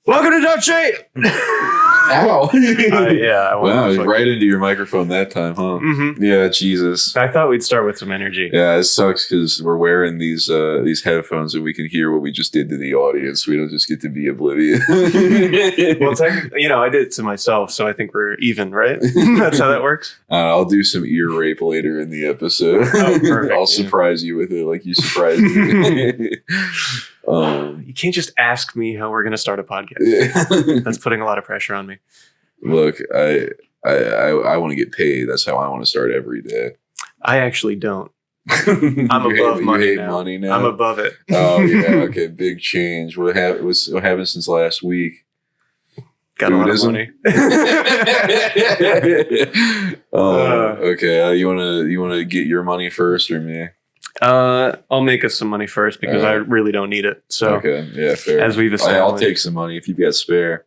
Welcome to Don't Cheat! Ow. I wow, right into your microphone that time, huh? Mm-hmm. Yeah, Jesus. I thought we'd start with some energy. Yeah, it sucks because we're wearing these headphones and we can hear what we just did to the audience. We don't just get to be oblivious. Well, technically, I did it to myself, so I think we're even, right? That's how that works? I'll do some ear rape later in the episode. Oh, perfect. I'll surprise you with it like you surprised me. You can't just ask me how we're going to start a podcast. Yeah. That's putting a lot of pressure on me. Look, I want to get paid. That's how I want to start every day. I actually don't. I'm above money now. I'm above it. Oh yeah, okay. Big change. What happened since last week? Got Buddhism? A lot of money. Okay. You wanna get your money first or me? I'll make us some money first because I really don't need it. So okay, yeah, fair. As we've established, I'll take some money if you've got spare.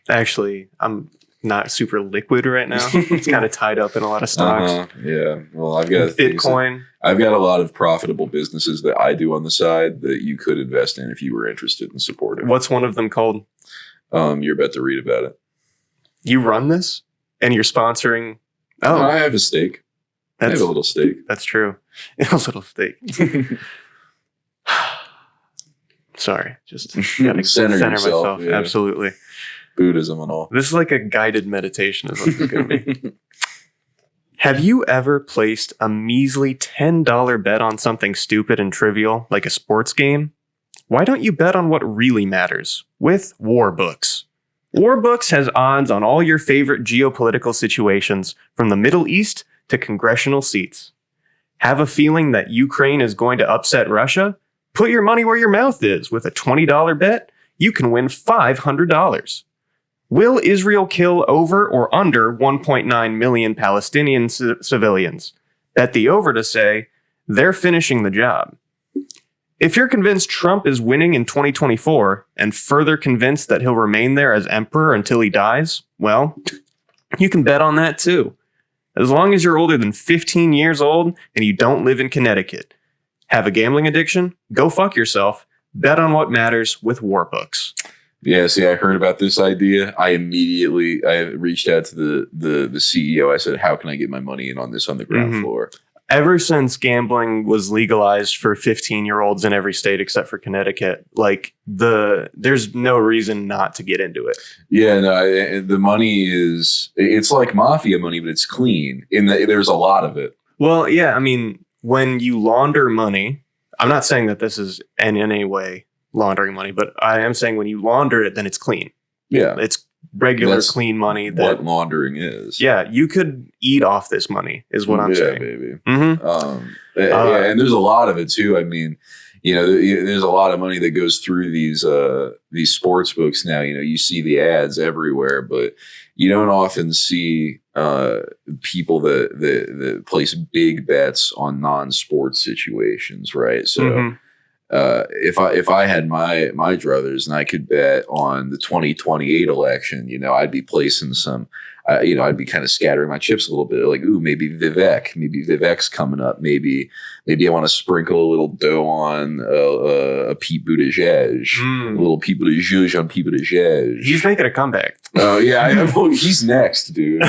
Actually, I'm not super liquid right now. It's kind of tied up in a lot of stocks. Yeah. Well, I've got Bitcoin. I've got a lot of profitable businesses that I do on the side that you could invest in if you were interested and supportive. What's one of them called? You're about to read about it. You run this, and you're sponsoring. Oh, I have a stake. I have a little stake. That's true. A little stake. Sorry, just gotta center myself. Yeah. Absolutely. Buddhism and all. This is like a guided meditation is what it's going to be. Have you ever placed a measly $10 bet on something stupid and trivial, like a sports game? Why don't you bet on what really matters with Warbooks? Warbooks has odds on all your favorite geopolitical situations, from the Middle East to congressional seats. Have a feeling that Ukraine is going to upset Russia? Put your money where your mouth is. With a $20 bet, you can win $500. Will Israel kill over or under 1.9 million Palestinian civilians? Bet the over to say they're finishing the job. If you're convinced Trump is winning in 2024 and further convinced that he'll remain there as emperor until he dies, well, you can bet on that too. As long as you're older than 15 years old and you don't live in Connecticut. Have a gambling addiction? Go fuck yourself. Bet on what matters with Warbooks. Yeah, see, I heard about this idea. I reached out to the CEO. I said, how can I get my money in on this on the ground floor? Ever since gambling was legalized for 15-year-olds in every state except for Connecticut, there's no reason not to get into it. Yeah, no, the money it's like mafia money, but it's clean. There's a lot of it. Well, yeah, I mean, when you launder money, I'm not saying that this is in any way laundering money, but I am saying when you launder it, then it's clean. Yeah. It's regular clean money. What laundering is. Yeah, you could eat off this money is what I'm saying. Yeah, baby. Mm-hmm. And there's a lot of it too. I mean, there's a lot of money that goes through these sports books now. You see the ads everywhere, but you don't often see people that place big bets on non-sports situations, right? So if I had my druthers and I could bet on the 2028 election, I'd be placing some, I'd be kind of scattering my chips a little bit, like, ooh, maybe Vivek's coming up. Maybe I want to sprinkle a little dough on a Pete Buttigieg, a little Pete Buttigieg on Pete Buttigieg. He's making a comeback. Oh yeah, he's next, dude.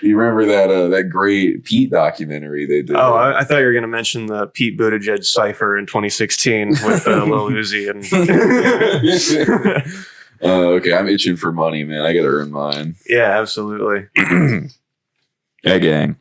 You remember that great Pete documentary they did? Oh, I thought you were going to mention the Pete Buttigieg cipher in 2016 with Lil Uzi and. Okay, I'm itching for money, man. I gotta earn mine. Yeah, absolutely. Hey, gang.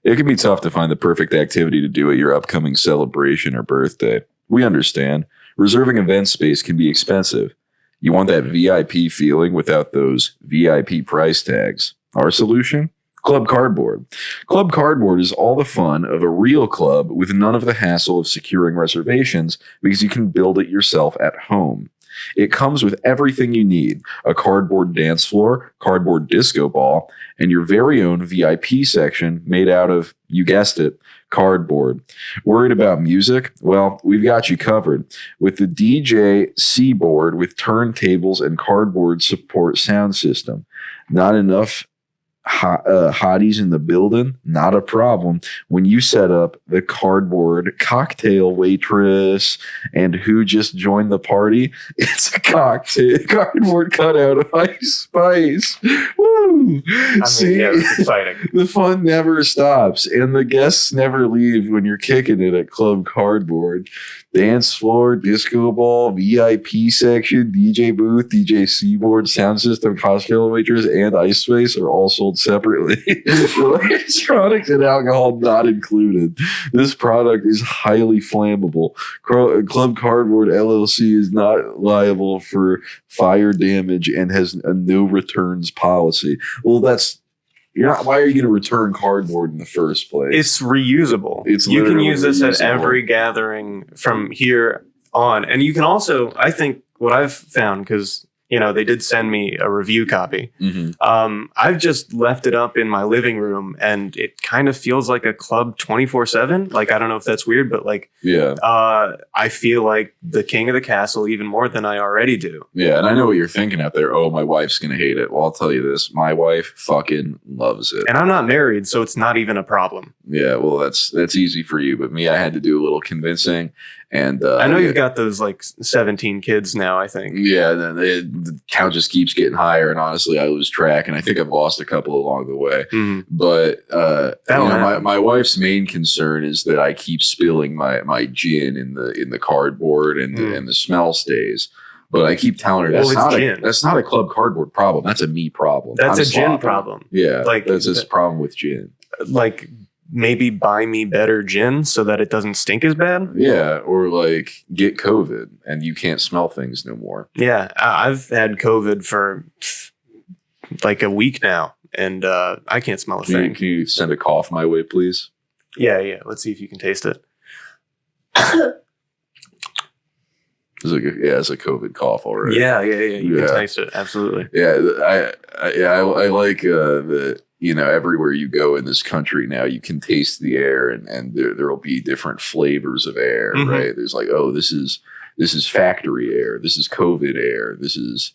It can be tough to find the perfect activity to do at your upcoming celebration or birthday. We understand. Reserving event space can be expensive. You want that VIP feeling without those VIP price tags. Our solution? Club Cardboard. Club Cardboard is all the fun of a real club with none of the hassle of securing reservations because you can build it yourself at home. It comes with everything you need: a cardboard dance floor, cardboard disco ball, and your very own VIP section made out of, you guessed it, cardboard. Worried about music? Well, we've got you covered. With the DJ C-board with turntables and cardboard support sound system. Not enough hotties in the building, not a problem. When you set up the cardboard cocktail waitress and who just joined the party, it's a cardboard cutout of Ice Spice. Woo! Yeah, it's exciting. The fun never stops, and the guests never leave when you're kicking it at Club Cardboard. Dance floor, disco ball, VIP section, DJ booth, DJ Seaboard, sound system, cocktail waitress, and Ice Space are all sold separately. Electronics and alcohol not included. This product is highly flammable. Club Cardboard LLC is not liable for fire damage and has a no returns policy. Well, why are you going to return cardboard in the first place? It's reusable. You can use this at every gathering from here on. And you can also, I think what I've found, because, they did send me a review copy. Mm-hmm. I've just left it up in my living room and it kind of feels like a club 24/7. Like, I don't know if that's weird, but I feel like the king of the castle even more than I already do. Yeah. And I know what you're thinking out there. Oh, my wife's going to hate it. Well, I'll tell you this. My wife fucking loves it. And I'm not married, so it's not even a problem. Yeah. Well, that's easy for you. But me, I had to do a little convincing. And I know you've got those 17 kids now, I think. Yeah, the count just keeps getting higher, and honestly, I lose track, and I think I've lost a couple along the way. Mm-hmm. But my wife's main concern is that I keep spilling my gin in the cardboard, and the smell stays. But I keep telling her that's not a Club Cardboard problem. That's a me problem. That's a gin problem. Yeah, that's this problem with gin. Maybe buy me better gin so that it doesn't stink as bad. Yeah, or get COVID and you can't smell things no more. Yeah, I've had COVID for a week now, and I can't smell a thing. Can you send a cough my way, please? Yeah. Let's see if you can taste it. It's a COVID cough already. Yeah. You can taste it. Absolutely. Yeah, I like that. Everywhere you go in this country now, you can taste the air, and there will be different flavors of air. Mm-hmm. Right? There's this is factory air. This is COVID air. This is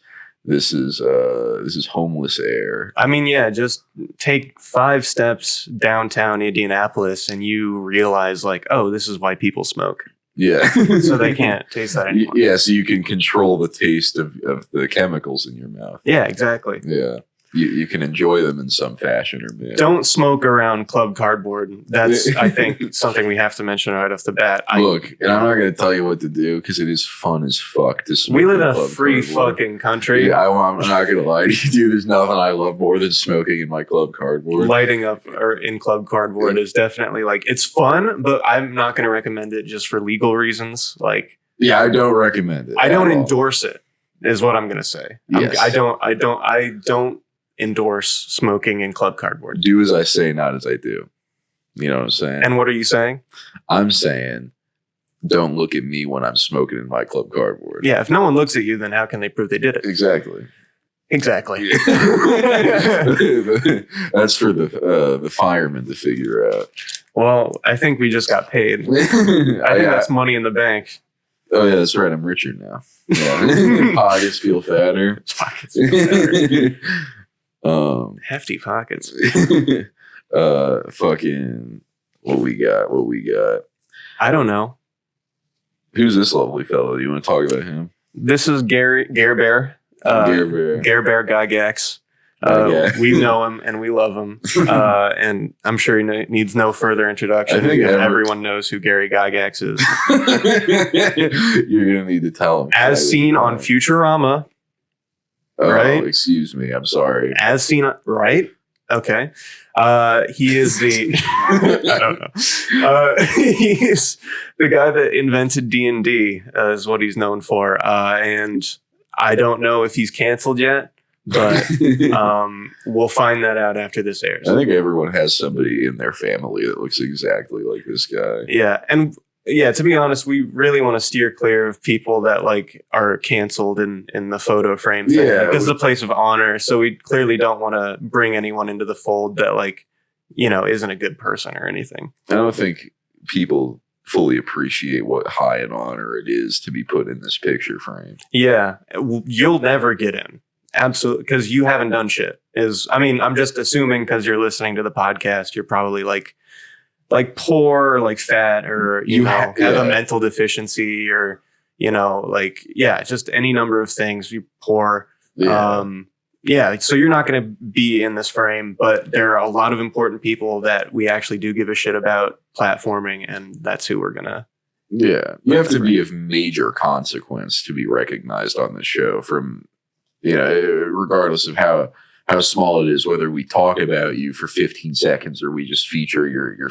homeless air. I mean, yeah, just take 5 steps downtown Indianapolis, and you realize this is why people smoke. Yeah. So they can't taste that anymore. Yeah, so you can control the taste of the chemicals in your mouth. Yeah, exactly. Yeah. You can enjoy them in some fashion or manner. Don't smoke around Club Cardboard. That's, I think, something we have to mention right off the bat. Look, and I'm not going to tell you what to do because it is fun as fuck to smoke. We live in a free fucking country. Yeah, I'm not going to lie to you, dude. There's nothing I love more than smoking in my Club Cardboard. Lighting up or in Club Cardboard is definitely it's fun, but I'm not going to recommend it just for legal reasons. Yeah, I don't recommend it. I don't endorse it, is what I'm going to say. Yes. I don't endorse smoking in Club Cardboard. Do as I say, not as I do. You know what I'm saying? And what are you saying? I'm saying don't look at me when I'm smoking in my Club Cardboard. Yeah, if no one looks at you, then how can they prove they did it? Exactly. Yeah. That's for the firemen to figure out. Well, I think we just got paid. I think that's money in the bank. Oh yeah, that's right. I'm richer now. Yeah. Pockets feel fatter. Hefty pockets. Fucking what we got? I don't know. Who's this lovely fellow? You want to talk about him? This is Gare Bear. Gare Bear Gygax. We know him and we love him. And I'm sure he needs no further introduction. I think everyone knows who Gary Gygax is. You're going to need to tell him. As seen on Futurama. Right? Excuse me. I'm sorry. As seen, right? Okay. He is the I don't know. He's the guy that invented D&D, is what he's known for. And I don't know if he's canceled yet, but we'll find that out after this airs. I think everyone has somebody in their family that looks exactly like this guy. Yeah, and to be honest, we really want to steer clear of people that are canceled in the photo frame thing. Yeah, this is a place of honor, so we clearly don't want to bring anyone into the fold that isn't a good person or anything. I don't think people fully appreciate what high an honor it is to be put in this picture frame. Yeah, you'll never get in. absolutely, because you haven't done shit. I'm just assuming because you're listening to the podcast, you're probably like poor, or like fat, or have a mental deficiency, or just any number of things. You're poor. So you're not going to be in this frame, but there are a lot of important people that we actually do give a shit about platforming, and that's who we're gonna. Yeah, you have to be of major consequence to be recognized on the show. From regardless of how small it is, whether we talk about you for 15 seconds or we just feature your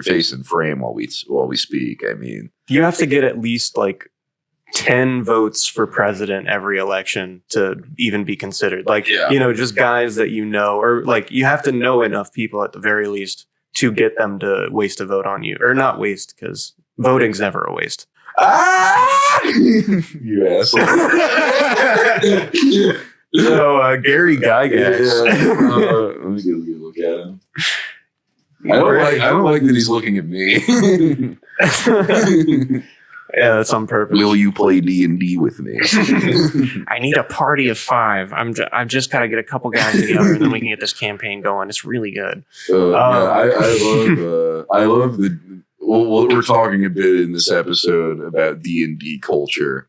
face and frame while we speak. I mean, you have to get at least like 10 votes for president every election to even be considered. Just guys that or like you have to know enough people at the very least to get them to waste a vote on you, or not waste, because voting's never a waste. You asshole. So Gary Gygax. Let me get a look at him. I don't like that he's looking at me. Yeah, that's on purpose. Will you play D&D with me? I need a party of 5. I've just got to get a couple guys together, and then we can get this campaign going. It's really good. I love the. Well, we're talking a bit in this episode about D&D culture.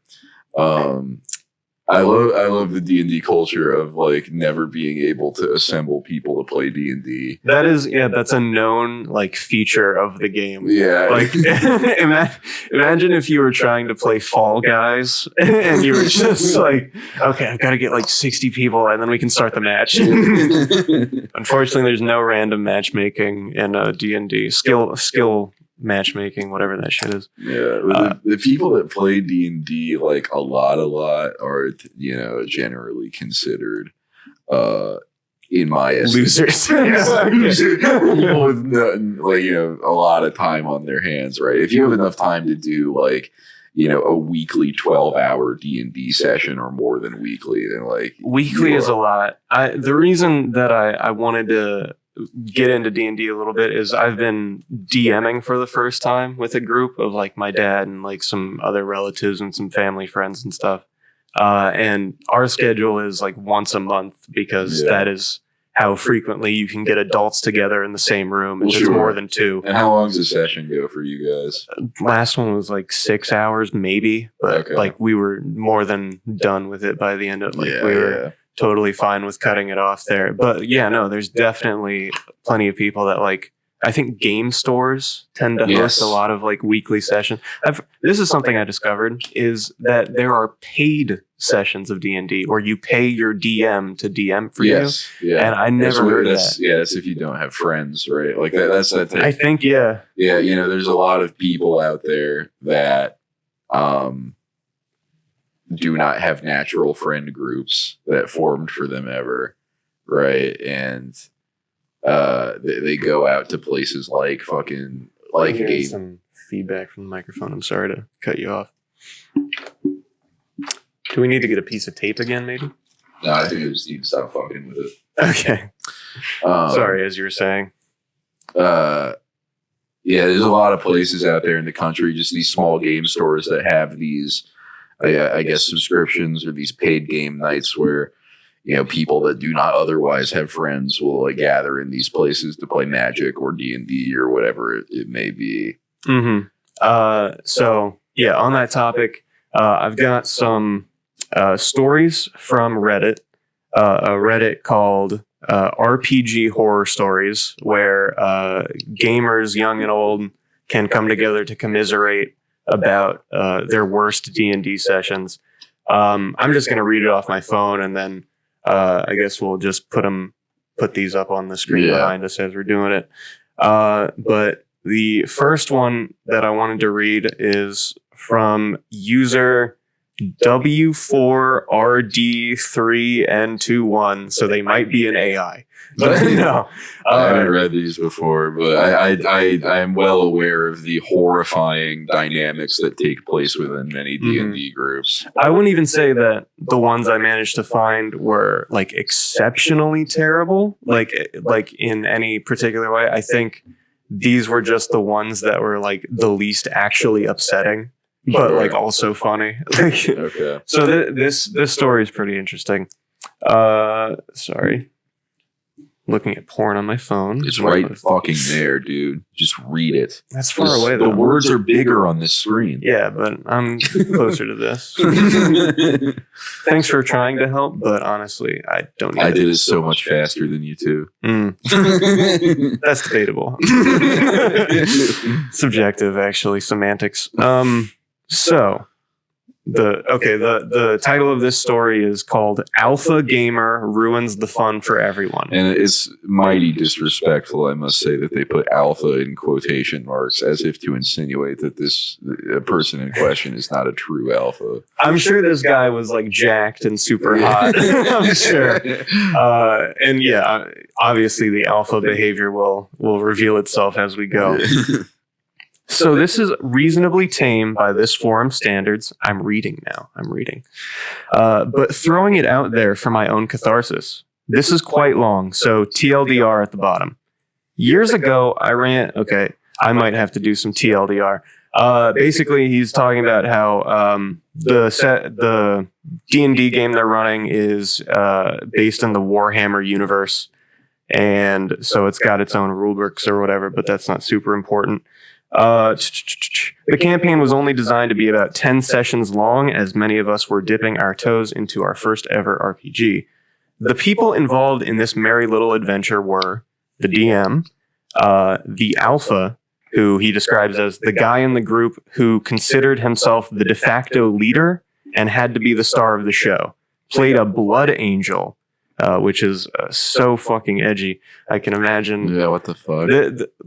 I love the D&D culture of like never being able to assemble people to play D&D. That's a known like feature of the game. Yeah. Like imagine if you were trying to play Fall Guys and you were just like, okay, I've got to get like 60 people and then we can start the match. Unfortunately, there's no random matchmaking in D&D. Skill matchmaking, whatever that shit is. Yeah, the people that play D&D like a lot are generally considered in my estimation losers. People with a lot of time on their hands, right? If you have enough time to do like a weekly 12-hour D&D session or more than weekly, then like weekly is a lot. The reason that I wanted to get into D&D a little bit is I've been DMing for the first time with a group of like my dad and like some other relatives and some family friends and stuff. And our schedule is like once a month because that is how frequently you can get adults together in the same room. It's just more than 2. And how long does a session go for you guys? Last one was like 6 hours maybe, but like we were more than done with it by the end of we were totally fine with cutting it off there. But there's definitely plenty of people that like, I think game stores tend to host a lot of like weekly sessions. This is something I discovered is that there are paid sessions of D&D where you pay your DM to DM for you. Yeah. And I never heard that. Yeah, that's if you don't have friends, right? Like that's that thing. I think, Yeah, there's a lot of people out there that do not have natural friend groups that formed for them ever, right? And they go out to places like fucking like game. Some feedback from the microphone. I'm sorry to cut you off. Do we need to get a piece of tape again, maybe? No, I think I just need to stop fucking with it. Okay. Sorry, as you were saying. There's a lot of places out there in the country, just these small game stores that have these I guess subscriptions or these paid game nights where people that do not otherwise have friends will like gather in these places to play Magic or D&D or whatever it may be. Mm-hmm. So on that topic, I've got some stories from Reddit, a Reddit called RPG Horror Stories, where gamers, young and old, can come together to commiserate about their worst D&D sessions. I'm just going to read it off my phone, and then I guess we'll just put these up on the screen behind us as we're doing it. But the first one that I wanted to read is from user W4RD3N21, so they might be an AI. But no, I haven't read these before, but I am well aware of the horrifying dynamics that take place within many D&D groups. I wouldn't even say that the ones I managed to find were like exceptionally terrible, like in any particular way. I think these were just the ones that were like the least actually upsetting, but like also funny. Okay. So this story is pretty interesting. Sorry. Looking at porn on my phone. It's right fucking there, dude. Just read it. That's far away, though. The words are bigger on this screen. Yeah, but I'm closer to this. Thanks for trying to help, but honestly, I don't need I did it so much faster than you two. That's debatable. Subjective, actually, semantics. So the title of this story is called Alpha Gamer Ruins the Fun for Everyone. And it's mighty disrespectful, I must say, that they put alpha in quotation marks as if to insinuate that this person in question is not a true alpha. I'm sure this guy was like jacked and super hot. I'm sure. And yeah, obviously the alpha behavior will reveal itself as we go. So this is reasonably tame by this forum standards. I'm reading now. But throwing it out there for my own catharsis. This is quite long, so TLDR at the bottom. Years ago, I might have to do some TLDR. Basically, he's talking about how the D&D game they're running is based in the Warhammer universe. And so it's got its own rulebooks or whatever, but that's not super important. The campaign was only designed to be about 10 sessions long, as many of us were dipping our toes into our first ever RPG. The people involved in this merry little adventure were the DM, the Alpha, who he describes as the guy in the group who considered himself the de facto leader and had to be the star of the show, played a blood angel, which is so fucking edgy. I can imagine. Yeah, what the fuck?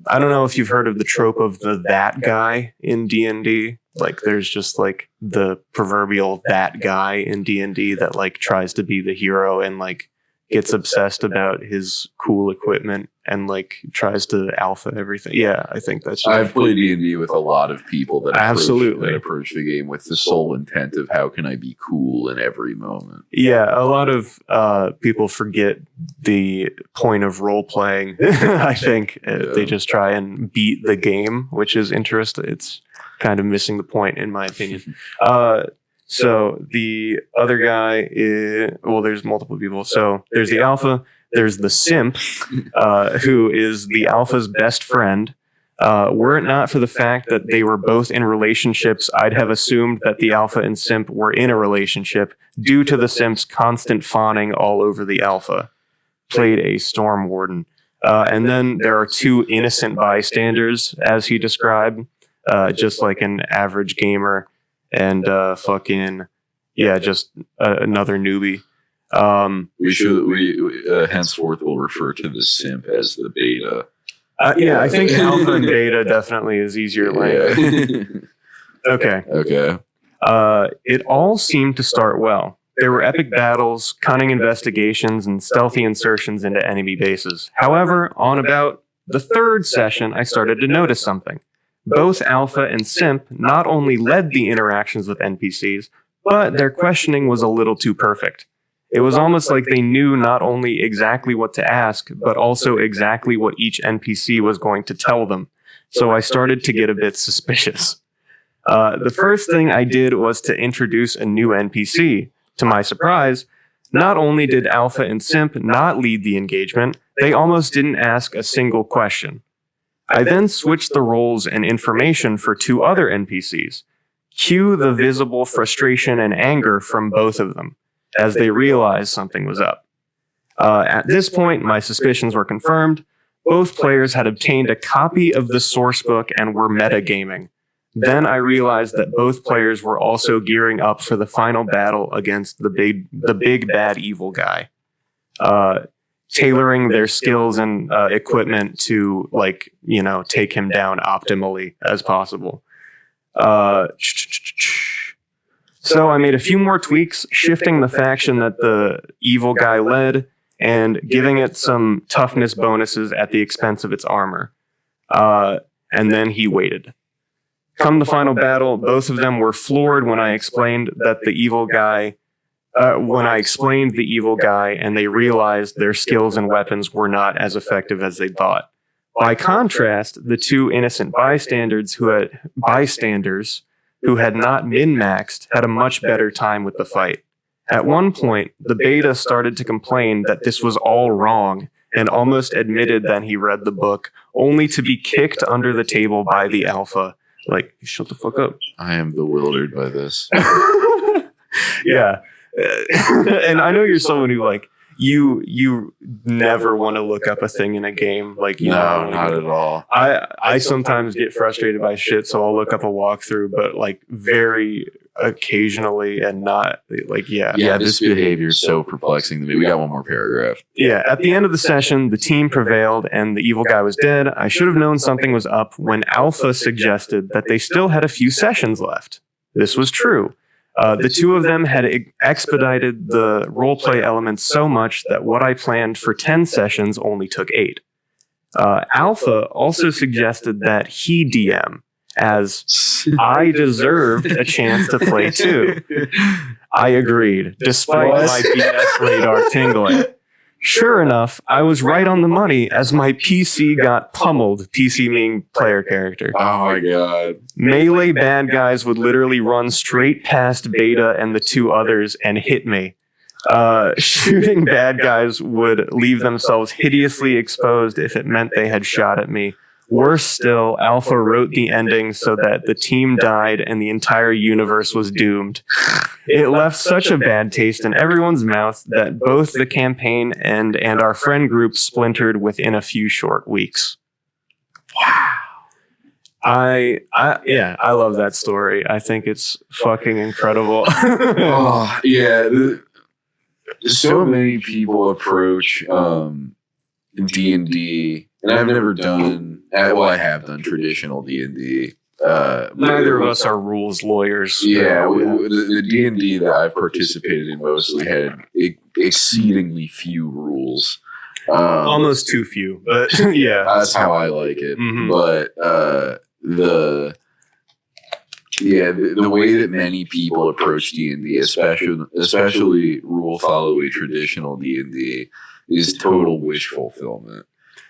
I don't know if you've heard of the trope of that guy in D&D. Like, there's just like the proverbial that guy in D&D that like tries to be the hero and like gets obsessed about his cool equipment and like tries to alpha everything. Yeah, I think that's. I've played D&D with a lot of people that absolutely approach the game with the sole intent of how can I be cool in every moment. Yeah, a lot of people forget the point of role playing. I think they just try and beat the game, which is interesting. It's kind of missing the point, in my opinion. So the other guy is, well, there's multiple people. So there's the Alpha, there's the Simp, who is the Alpha's best friend. Were it not for the fact that they were both in relationships, I'd have assumed that the Alpha and Simp were in a relationship due to the Simp's constant fawning all over the Alpha. Played a Storm Warden. And then there are two innocent bystanders, as he described, just like an average gamer. And just another newbie. We henceforth will refer to the Simp as the beta. I think alpha and beta definitely is easier language. Okay. It all seemed to start well. There were epic battles, cunning investigations, and stealthy insertions into enemy bases. However, on about the third session, I started to notice something. Both Alpha and Simp not only led the interactions with NPCs, but their questioning was a little too perfect. It was almost like they knew not only exactly what to ask, but also exactly what each NPC was going to tell them. So I started to get a bit suspicious. The first thing I did was to introduce a new NPC. To my surprise, not only did Alpha and Simp not lead the engagement, they almost didn't ask a single question. I then switched the roles and information for two other NPCs. Cue the visible frustration and anger from both of them, as they realized something was up. At this point, my suspicions were confirmed. Both players had obtained a copy of the source book and were metagaming. Then I realized that both players were also gearing up for the final battle against the big bad evil guy. Tailoring their skills and equipment to, take him down optimally as possible. So I made a few more tweaks, shifting the faction that the evil guy led and giving it some toughness bonuses at the expense of its armor. And then he waited. Come the final battle, both of them were floored when I explained that the evil guy and they realized their skills and weapons were not as effective as they thought. By contrast, the two innocent bystanders who had not min-maxed had a much better time with the fight. At one point, the beta started to complain that this was all wrong and almost admitted that he read the book, only to be kicked under the table by the alpha. Like, shut the fuck up. I am bewildered by this. Yeah. And I know you're someone who, like, you never want to look up a thing in a game. Like, you No, know, not at all. I sometimes get frustrated by shit, so I'll look up a walkthrough, but like very occasionally and not like, yeah. Yeah, this behavior is so perplexing to me. We got one more paragraph. Yeah, at the end of the session, the team prevailed and the evil guy was dead. I should have known something was up when Alpha suggested that they still had a few sessions left. This was true. The two of them had expedited the roleplay elements so much that what I planned for 10 sessions only took 8. Alpha also suggested that he DM, as I deserved a chance to play too. I agreed, despite my BS radar tingling. Sure enough, I was right on the money as my PC got pummeled, PC meaning player character. Oh my god. Melee bad guys would literally run straight past Beta and the two others and hit me. Shooting bad guys would leave themselves hideously exposed if it meant they had shot at me. Worse still, Alpha wrote the ending so that the team died and the entire universe was doomed. It left such a bad taste in everyone's mouth that both the campaign and our friend group splintered within a few short weeks. Wow. I love that story. I think it's fucking incredible. Oh, yeah. So many people approach D&D, and I've never done. Well, I have done traditional D&D. Neither of us are rules lawyers. Yeah, the D&D that I've participated in mostly had exceedingly few rules. Almost too few, but yeah. That's how I like it. Mm-hmm. But the way that many people approach D&D, especially rule follow traditional D&D, is total wish fulfillment.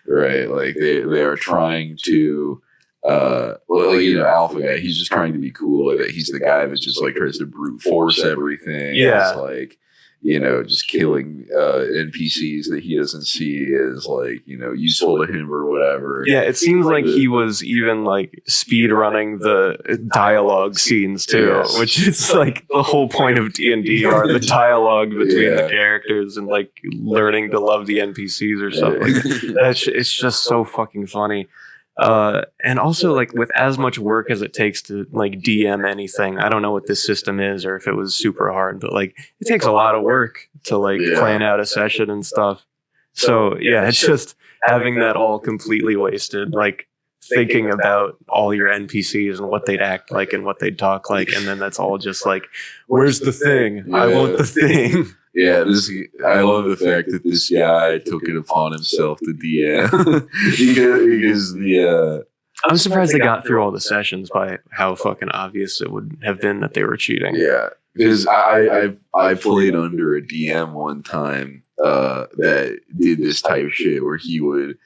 Right, like they are trying to, Alpha guy. He's just trying to be cool. He's the guy that just like tries to brute force everything. Yeah, it's like just killing NPCs that he doesn't see as like useful to him or whatever. Yeah, it seems like he was even like speed running the dialogue scenes too, yes. Which is like the whole point of D&D are the dialogue between the characters and like learning to love the NPCs or something. It's just so fucking funny. And also like with as much work as it takes to like DM anything, I don't know what this system is or if it was super hard, but like it takes a lot of work to like plan out a session and stuff. So yeah, it's just having that all completely wasted, like thinking about all your NPCs and what they'd act like and what they'd talk like, and then that's all just like, where's the thing? Yeah. I want the thing. Yeah, I love the fact that this guy took it upon himself to DM because I'm surprised they got through all the sessions by how fucking obvious it would have been that they were cheating. Yeah, because I played under a DM one time that did this type of shit where he would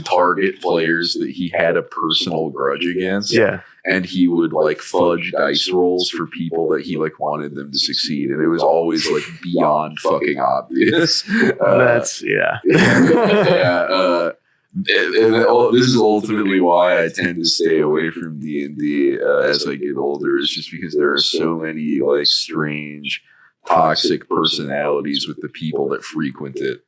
target players that he had a personal grudge against. Yeah. And he would like fudge dice rolls for people that he like wanted them to succeed. And it was always like beyond fucking obvious. That's yeah. This is ultimately why I tend to stay away from D&D as I get older. It's just because there are so many like strange, toxic personalities with the people that frequent it.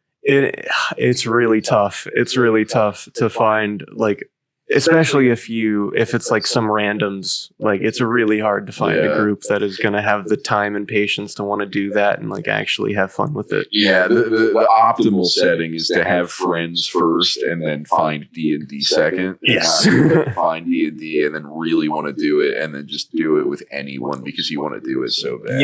It's really tough. It's really tough to find, like, especially if it's like some randoms. Like, it's really hard to find a group that is going to have the time and patience to want to do that and like actually have fun with it. Yeah, the optimal setting is to have friends first and then find D&D second. Yes. Find D&D and then really want to do it and then just do it with anyone because you want to do it so bad.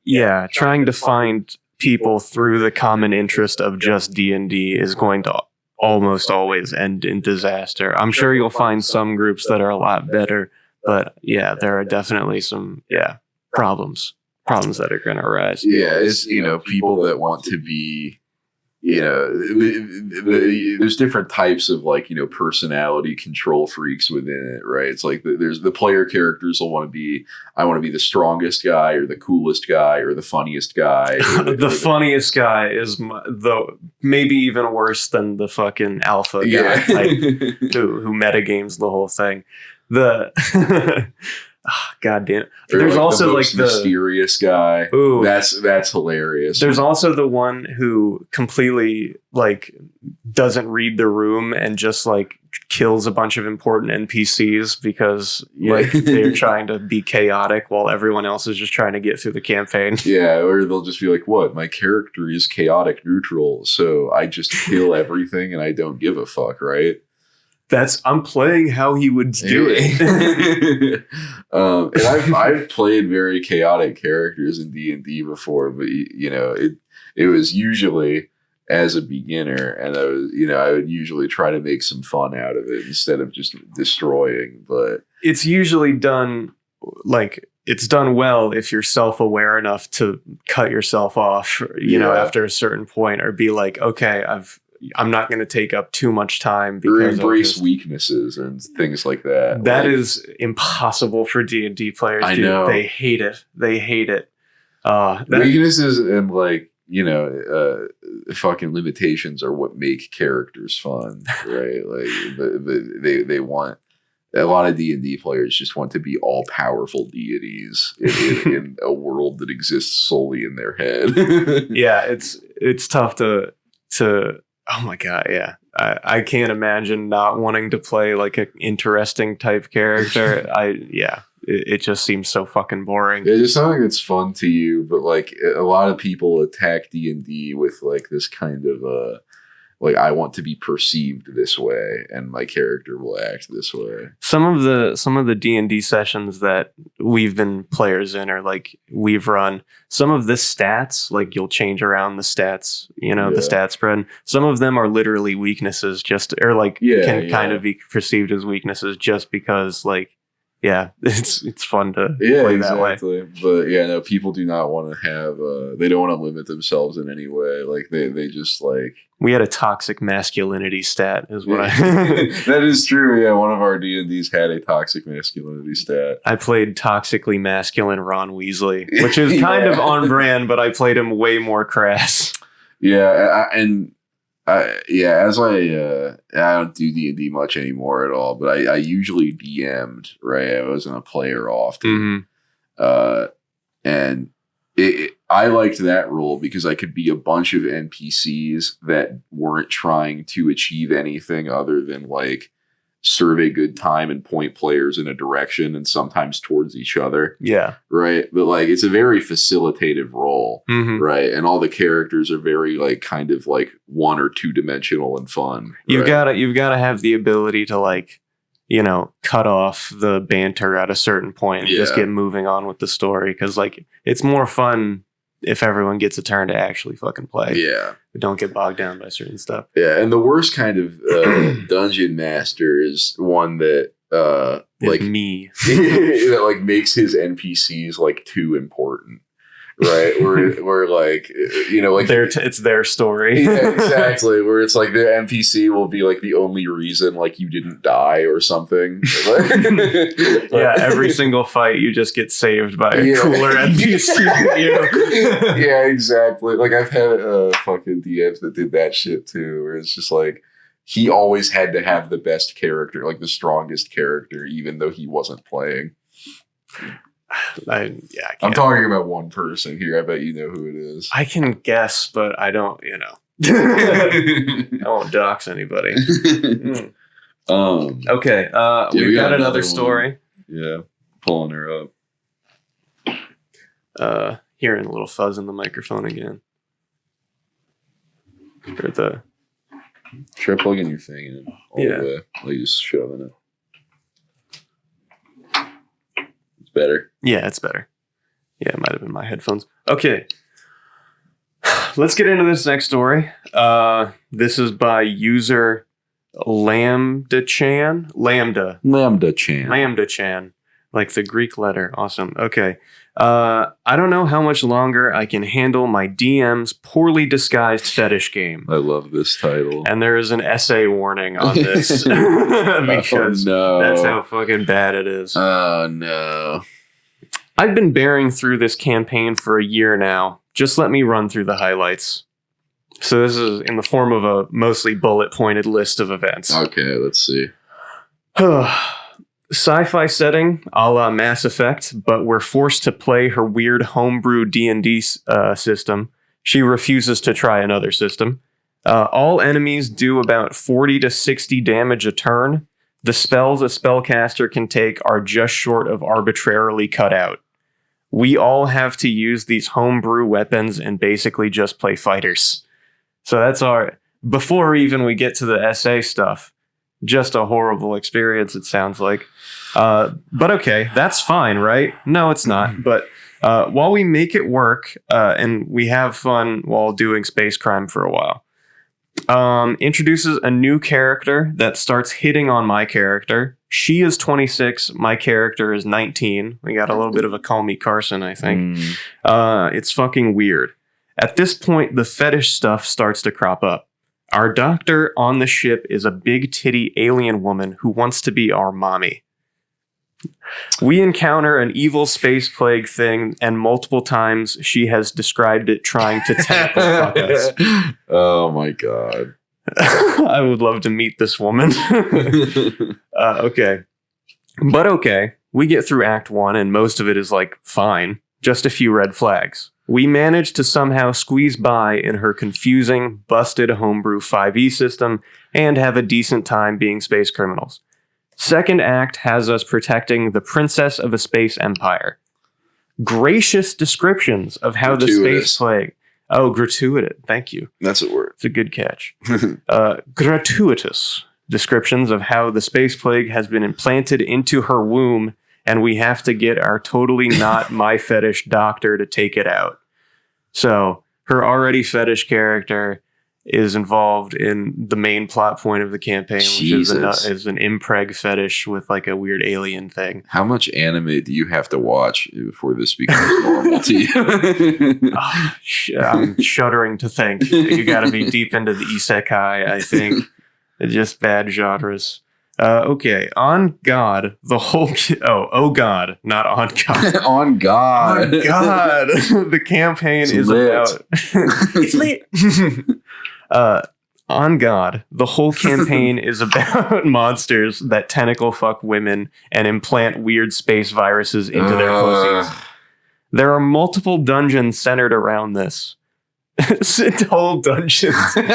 Yeah, trying to find people through the common interest of just D&D is going to almost always end in disaster. I'm sure you'll find some groups that are a lot better, but yeah, there are definitely some problems that are going to arise. Yeah, it's people that want to be you know, there's different types of like, you know, personality control freaks within it, right? It's like there's the player characters will want to be, I want to be the strongest guy or the coolest guy or the funniest guy. The funniest guy is maybe even worse than the fucking alpha guy, like, who metagames the whole thing. God damn. There's like also the like the mysterious guy. Ooh, that's hilarious. There's also the one who completely like doesn't read the room and just like kills a bunch of important NPCs because like they're trying to be chaotic while everyone else is just trying to get through the campaign. Yeah, or they'll just be like, "What? My character is chaotic neutral, so I just kill everything and I don't give a fuck," right? I'm playing how he would do it. And I've played very chaotic characters in D&D before, but you know, it was usually as a beginner, and I would usually try to make some fun out of it instead of just destroying. But it's usually done like it's done well if you're self-aware enough to cut yourself off, you know, after a certain point, or be like, okay, I'm not going to take up too much time because or embrace weaknesses and things like that. That like, is impossible for D&D players. I know. They hate it. Weaknesses and like, you know, fucking limitations are what make characters fun, right? Like, but they want, a lot of D&D players just want to be all powerful deities in a world that exists solely in their head. Yeah, it's tough to. Oh my God, yeah. I can't imagine not wanting to play like an interesting type character. It just seems so fucking boring. It's just something that's fun to you, but like a lot of people attack D&D with like this kind of like, I want to be perceived this way and my character will act this way. Some of the D&D sessions that we've been players in, or like we've run, some of the stats, like you'll change around the stats, you know, the stat spread. Some of them are literally weaknesses, can kind of be perceived as weaknesses just because like, yeah, it's fun to play that way. But yeah, no, people do not want to have, they don't want to limit themselves in any way. Like they just like. We had a toxic masculinity stat is what That is true. Yeah, one of our D&Ds had a toxic masculinity stat. I played toxically masculine Ron Weasley, which is kind of on brand, but I played him way more crass. Yeah, as I don't do D&D much anymore at all, but I usually DM'd, right? I wasn't a player often. Mm-hmm. And I liked that role because I could be a bunch of NPCs that weren't trying to achieve anything other than like serve a good time and point players in a direction and sometimes towards each other. Yeah. Right. But like, it's a very facilitative role. Mm-hmm. Right. And all the characters are very like kind of like 1 or 2 dimensional and fun. You've got to have the ability to like, you know, cut off the banter at a certain point and just get moving on with the story. Cause like, it's more fun if everyone gets a turn to actually fucking play. Yeah. But don't get bogged down by certain stuff. Yeah. And the worst kind of dungeon master is one that like me that like makes his NPCs like too important. Right, where like, you know, like it's their story. Yeah, exactly. Where it's like the NPC will be like the only reason like you didn't die or something. Yeah, every single fight you just get saved by a cooler NPC. Yeah, exactly. Like I've had fucking DMs that did that shit too, where it's just like he always had to have the best character, like the strongest character, even though he wasn't playing. I'm talking about one person here. I bet you know who it is. I can guess, but I don't, you know. I won't dox anybody. Okay. We've got another story. Yeah. Pulling her up. Hearing a little fuzz in the microphone again. Try plugging your thing in all the way. Like just shoving it. Better. Yeah, it's better. Yeah, it might have been my headphones. Okay. Let's get into this next story. This is by user Lambda Chan. Lambda Chan. Like the Greek letter. Awesome. Okay. I don't know how much longer I can handle my DM's poorly disguised fetish game. I love this title. And there is an essay warning on this because that's how fucking bad it is. Oh, no. I've been bearing through this campaign for a year now. Just let me run through the highlights. So this is in the form of a mostly bullet-pointed list of events. Okay, let's see. Sci-fi setting, a la Mass Effect, but we're forced to play her weird homebrew D&D system. She refuses to try another system. All enemies do about 40 to 60 damage a turn. The spells a spellcaster can take are just short of arbitrarily cut out. We all have to use these homebrew weapons and basically just play fighters. So that's our... Before even we get to the SA stuff, just a horrible experience, it sounds like. But okay, that's fine, right? No, it's not. But while we make it work and we have fun while doing space crime for a while, introduces a new character that starts hitting on my character. She is 26. My character is 19. We got a little bit of a Call Me Carson, I think. It's fucking weird. At this point, the fetish stuff starts to crop up. Our doctor on the ship is a big titty alien woman who wants to be our mommy. We encounter an evil space plague thing, and multiple times she has described it trying to tackle fuck us. Oh my god. I would love to meet this woman. Okay. But okay, we get through Act 1 and most of it is like fine. Just a few red flags. We manage to somehow squeeze by in her confusing, busted homebrew 5e system and have a decent time being space criminals. Second act has us protecting the princess of a space empire. Gracious descriptions of how the space plague... Oh, gratuitous. Thank you. That's a word. It's a good catch. Gratuitous descriptions of how the space plague has been implanted into her womb, and we have to get our totally not my fetish doctor to take it out. So her already fetish character is involved in the main plot point of the campaign, which is an impreg fetish with like a weird alien thing. How much anime do you have to watch before this becomes normal to you? I'm shuddering to think. You got to be deep into the isekai, I think. Just bad genres. Okay, on God, the whole... Oh God, not on God. On God. On God. The campaign is lit. about... It's lit. On God, the whole campaign is about monsters that tentacle fuck women and implant weird space viruses into their pussies. There are multiple dungeons centered around this. Whole dungeons. Imagine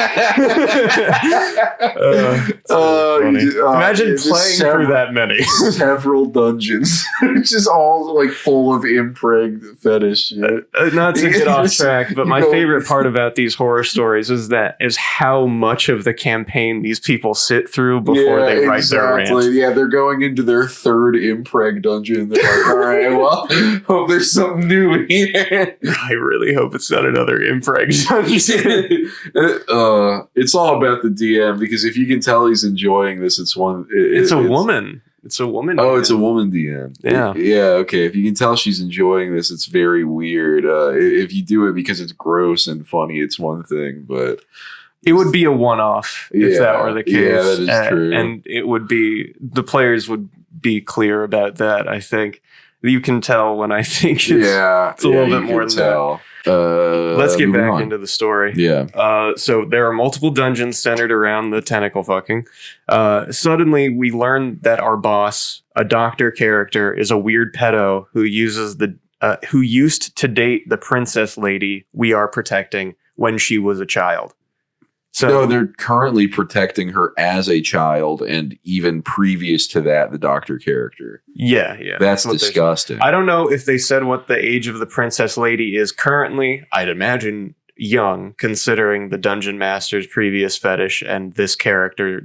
playing through that many. Several dungeons. Just all like full of impreg fetish shit. Not to get off track, but my favorite part about these horror stories is how much of the campaign these people sit through before they write their rant. Yeah, they're going into their third impreg dungeon. They're like, all right, well, hope there's something new here. I really hope it's not another impreg. It's all about the DM, because if you can tell he's enjoying this, it's a woman. It's a woman. Oh, it's a woman DM. Yeah. Okay. If you can tell she's enjoying this, it's very weird. If you do it because it's gross and funny, it's one thing, but it would be a one-off if that were the case. Yeah, that is true. And it would be, the players would be clear about that. I think you can tell when I think it's a little bit more than that. Let's get back into the story. Yeah. So there are multiple dungeons centered around the tentacle fucking. Suddenly we learn that our boss, a doctor character, is a weird pedo who used to date the princess lady we are protecting when she was a child. So no, they're currently protecting her as a child, and even previous to that, the doctor character. Yeah. That's disgusting. I don't know if they said what the age of the princess lady is currently. I'd imagine young, considering the dungeon master's previous fetish and this character.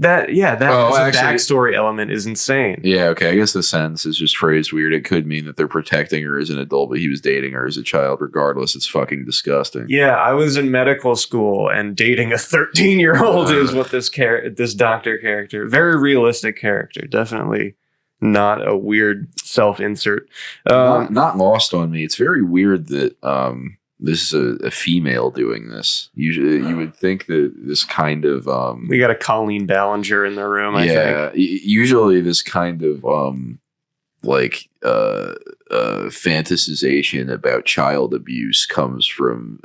Backstory element is insane. Yeah, okay. I guess the sentence is just phrased weird. It could mean that they're protecting her as an adult, but he was dating her as a child. Regardless, it's fucking disgusting. Yeah, I was in medical school, and dating a 13-year-old is what this doctor character, very realistic character, definitely not a weird self-insert. Not lost on me. It's very weird that this is a female doing this. Usually, you would think that this kind of we got a Colleen Ballinger in the room. I think. Usually this kind of fantasization about child abuse comes from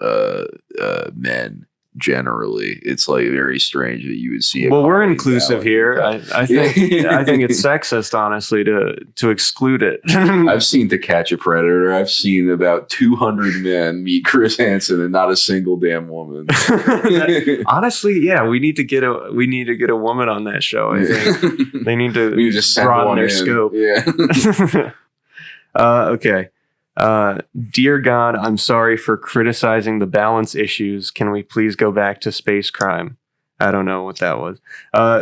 men. Generally, it's like very strange that you would see. Well, we're inclusive here. I think I think it's sexist, honestly, to exclude it. I've seen To Catch a Predator. I've seen about 200 men meet Chris Hansen and not a single damn woman. Honestly, yeah, we need to get a woman on that show. I think they need to just broaden their scope. Yeah. Okay. Dear God, I'm sorry for criticizing the balance issues. Can we please go back to space crime? I don't know what that was.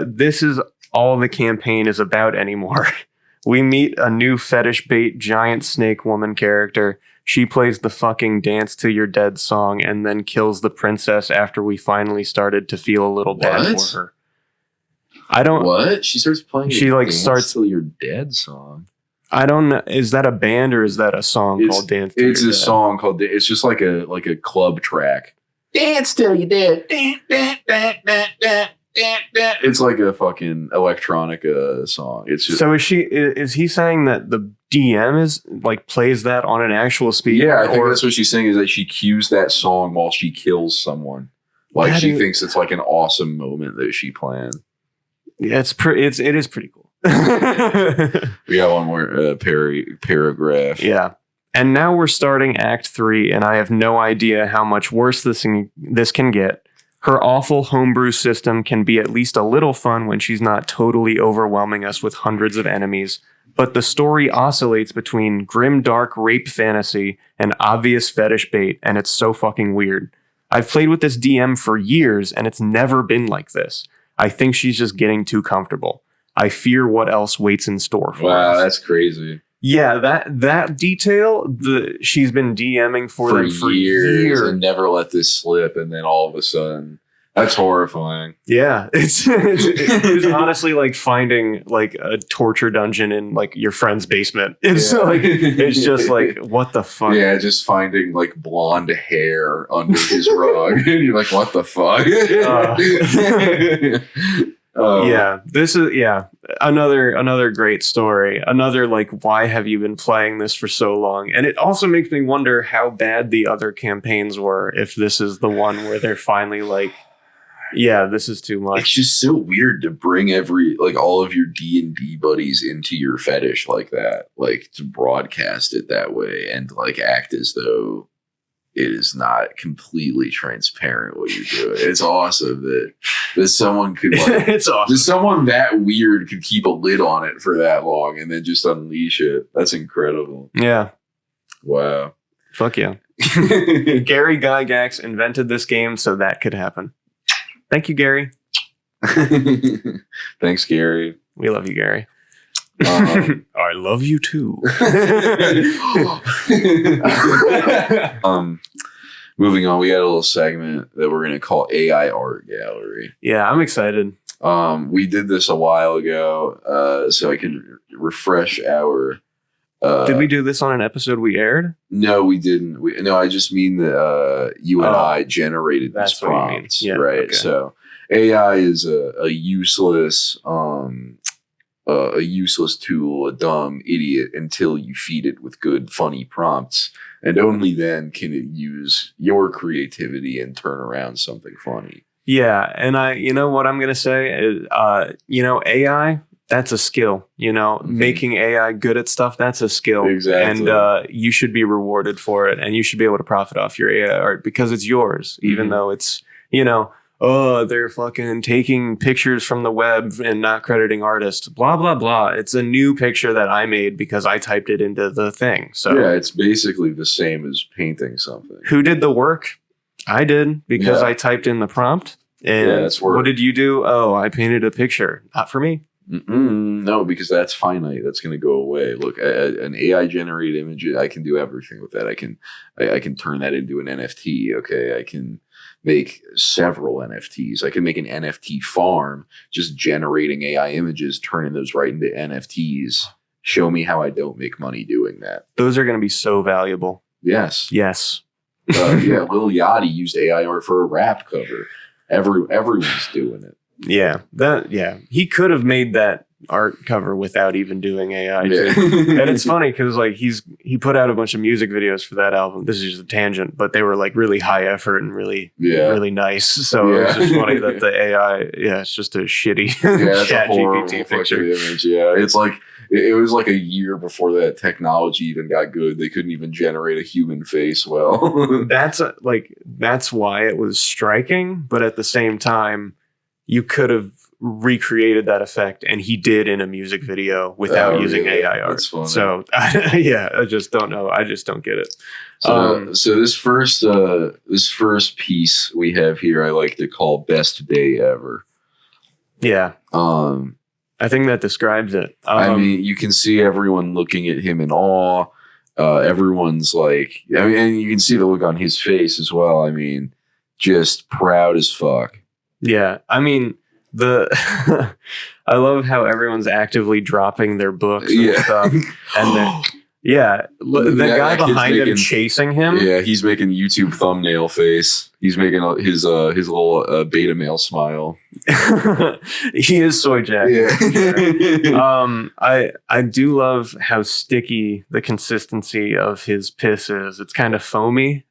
This is all the campaign is about anymore. We meet a new fetish bait giant snake woman character. She plays the fucking Dance to Your Dead song and then kills the princess after we finally started to feel a little bad for her. I don't. What? She starts playing. She like starts Till You're Dead song. I don't know. Is that a band or is that a song called Dance to Your Dead? It's a song called. It's just like a club track. Dance till you're dead. It's like a fucking electronica song. It's just. So is he saying that the DM is like plays that on an actual speaker? Yeah, I think that's what she's saying is that she cues that song while she kills someone. Like she thinks it's like an awesome moment that she planned. Yeah, it is pretty cool. We got one more paragraph. Yeah. And now we're starting Act 3, and I have no idea how much worse this can get. Her awful homebrew system can be at least a little fun when she's not totally overwhelming us with hundreds of enemies. But the story oscillates between grim, dark rape fantasy and obvious fetish bait, and it's so fucking weird. I've played with this DM for years, and it's never been like this. I think she's just getting too comfortable. I fear what else waits in store for us. Wow, that's crazy. Yeah, that detail, she's been DMing for them for years and never let this slip, and then all of a sudden, that's horrifying. Yeah, it's honestly like finding like a torture dungeon in like your friend's basement. It's it's just like what the fuck. Yeah, just finding like blonde hair under his rug, and you're like, what the fuck. Yeah, this is another great story. Another like, why have you been playing this for so long? And it also makes me wonder how bad the other campaigns were. If this is the one where they're finally like, yeah, this is too much. It's just so weird to bring all of your D&D buddies into your fetish like that, like to broadcast it that way and like act as though it is not completely transparent what you're doing. It's awesome that someone could like, it's awesome. That someone that weird could keep a lid on it for that long and then just unleash it. That's incredible. Yeah. Wow. Fuck yeah. Gary Gygax invented this game so that could happen. Thank you, Gary. Thanks, Gary. We love you, Gary. I love you too. Moving on, we got a little segment that we're going to call AI Art Gallery. Yeah, I'm excited. We did this a while ago, so I can refresh our. Did we do this on an episode we aired? No, we didn't. No, I just mean that you and I generated these prompts, yeah, right? Okay. So AI is a useless. A useless tool, a dumb idiot, until you feed it with good, funny prompts. And only then can it use your creativity and turn around something funny. Yeah. And you know what I'm going to say is, AI, that's a skill, making AI good at stuff. That's a skill. Exactly. And you should be rewarded for it. And you should be able to profit off your AI art because it's yours, even though it's, they're fucking taking pictures from the web and not crediting artists, blah, blah, blah. It's a new picture that I made because I typed it into the thing. So yeah, it's basically the same as painting something. Who did the work? I did because I typed in the prompt. And that's work. What did you do? Oh, I painted a picture. Not for me. No, because that's finite. That's going to go away. Look, an AI generated image, I can do everything with that. I can turn that into an NFT. Okay, I can make several NFTs. I can make an NFT farm just generating AI images, turning those right into NFTs, Show me how I don't make money doing that. Those are going to be so valuable. Yes. Yes. Yeah, Lil Yachty used AI art for a rap cover. Everyone's doing it. Yeah. He could have made that art cover without even doing AI. Yeah. And it's funny because like he put out a bunch of music videos for that album. This is just a tangent, but they were like really high effort and really nice. So it was just funny that the AI, it's just a shitty Chat GPT picture. Image. Yeah, it's like it was like a year before that technology even got good. They couldn't even generate a human face well. That's why it was striking, but at the same time, you could have recreated that effect, and he did in a music video without using AI art. That's funny. So I just don't know. I just don't get it. So this first piece we have here, I like to call "Best Day Ever." Yeah. I think that describes it. I mean, you can see everyone looking at him in awe. Everyone's like, and you can see the look on his face as well. I mean, just proud as fuck. Yeah. I mean, I love how everyone's actively dropping their books and stuff. And then, the guy behind him chasing him. Yeah, he's making YouTube thumbnail face. He's making his little beta male smile. He is soy jack. Yeah. I do love how sticky the consistency of his piss is. It's kind of foamy.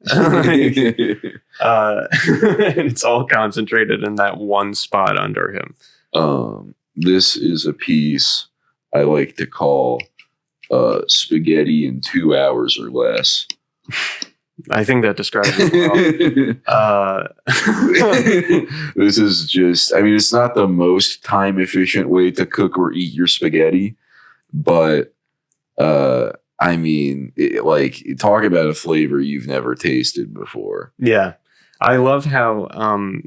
It's all concentrated in that one spot under him. This is a piece I like to call spaghetti in 2 hours or less. I think that describes it well. This is just, I mean, it's not the most time efficient way to cook or eat your spaghetti, but I mean, talk about a flavor you've never tasted before. Yeah. I love how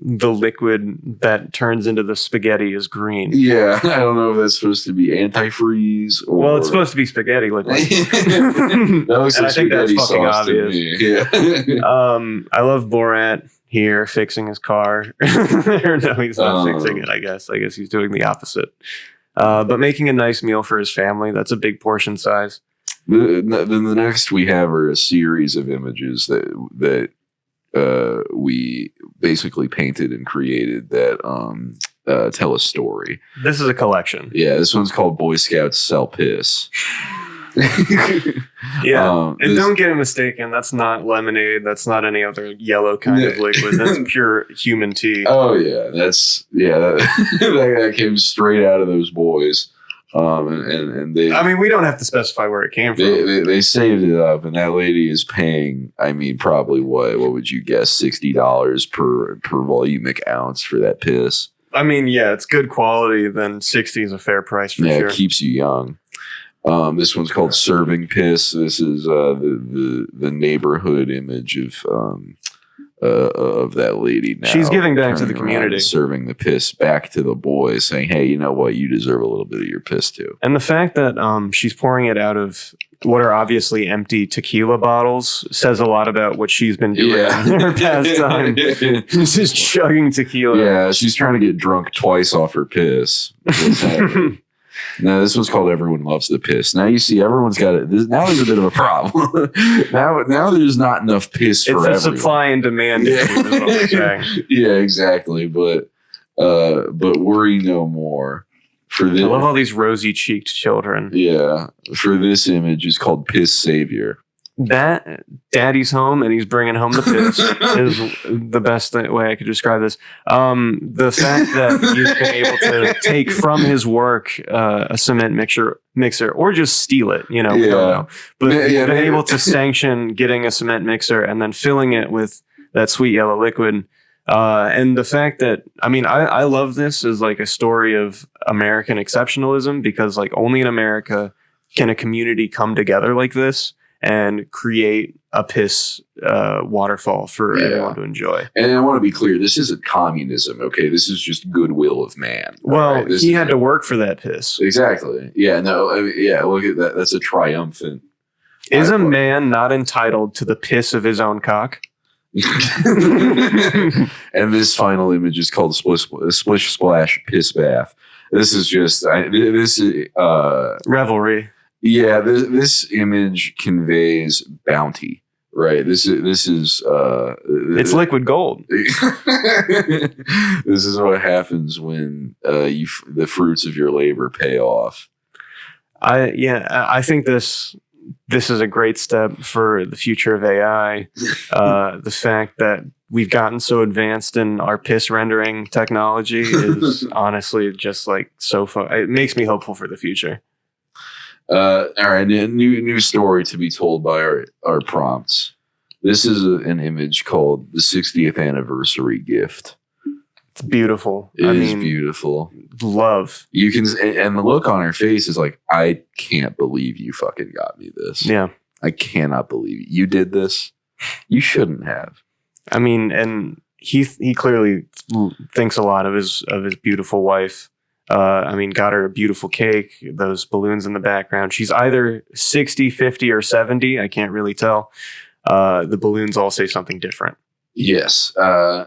the liquid that turns into the spaghetti is green. Yeah, I don't know if that's supposed to be antifreeze or... Well, it's supposed to be spaghetti liquid. That looks and like I think that's fucking obvious. Yeah. I love Borat here fixing his car. Or no, he's not fixing it, I guess. I guess he's doing the opposite. But making a nice meal for his family, that's a big portion size. The next we have are a series of images that we basically painted and created that tell a story. This is a collection. Yeah, this one's called Boy Scouts Sell Piss. Yeah, and don't get it mistaken. That's not lemonade. That's not any other yellow kind of liquid. That's pure human tea. Oh yeah, that came straight out of those boys. And they, I mean, we don't have to specify where it came from. They saved it up, and that lady is paying, I mean, probably what would you guess, $60 per volumic ounce for that piss. I mean, yeah, it's good quality. Then 60 is a fair price for sure. Yeah, it keeps you young. This one's called Serving Piss. This is the neighborhood image of that lady now. She's giving back to the community. Serving the piss back to the boys, saying, hey, you know what? You deserve a little bit of your piss too. And the fact that she's pouring it out of what are obviously empty tequila bottles says a lot about what she's been doing in her past time. She's just chugging tequila. Yeah, she's trying to get drunk twice off her piss. No, this one's called Everyone Loves the Piss. Now you see everyone's got it. Now there's a bit of a problem. now there's not enough piss for everyone. It's a supply and demand issue, is what we're saying. Yeah, exactly. But worry no more. For this, I love all these rosy-cheeked children. Yeah. For this image is called Piss Savior. That daddy's home and he's bringing home the piss is the best way I could describe this. The fact that he's been able to take from his work a cement mixer or just steal it, we don't know. But he's been able to sanction getting a cement mixer and then filling it with that sweet yellow liquid. And the fact that, I mean, I love this as like a story of American exceptionalism because like only in America can a community come together like this and create a piss waterfall for everyone to enjoy. And I want to be clear, this isn't communism, okay? This is just goodwill of man. Well, right? He had to work for that piss. Exactly. Yeah, no, I mean, look at that. That's a triumphant. Is a man not entitled to the piss of his own cock? And this final image is called Splish Splash Piss Bath. This is just, revelry. Yeah, this image conveys bounty, right? This is It's liquid gold. this is what happens when the fruits of your labor pay off. I think this is a great step for the future of AI. The fact that we've gotten so advanced in our piss rendering technology is honestly just like so fun. It makes me hopeful for the future. All right, new story to be told by our prompts. This is an image called the 60th anniversary gift. It's beautiful. It is beautiful. Love. You can, and the look on her face is like, I can't believe you fucking got me this. Yeah. I cannot believe you did this. You shouldn't have. I mean, and he clearly thinks a lot of his beautiful wife. I mean, got her a beautiful cake, those balloons in the background. She's either 60, 50, or 70. I can't really tell. The balloons all say something different. Yes. Yeah,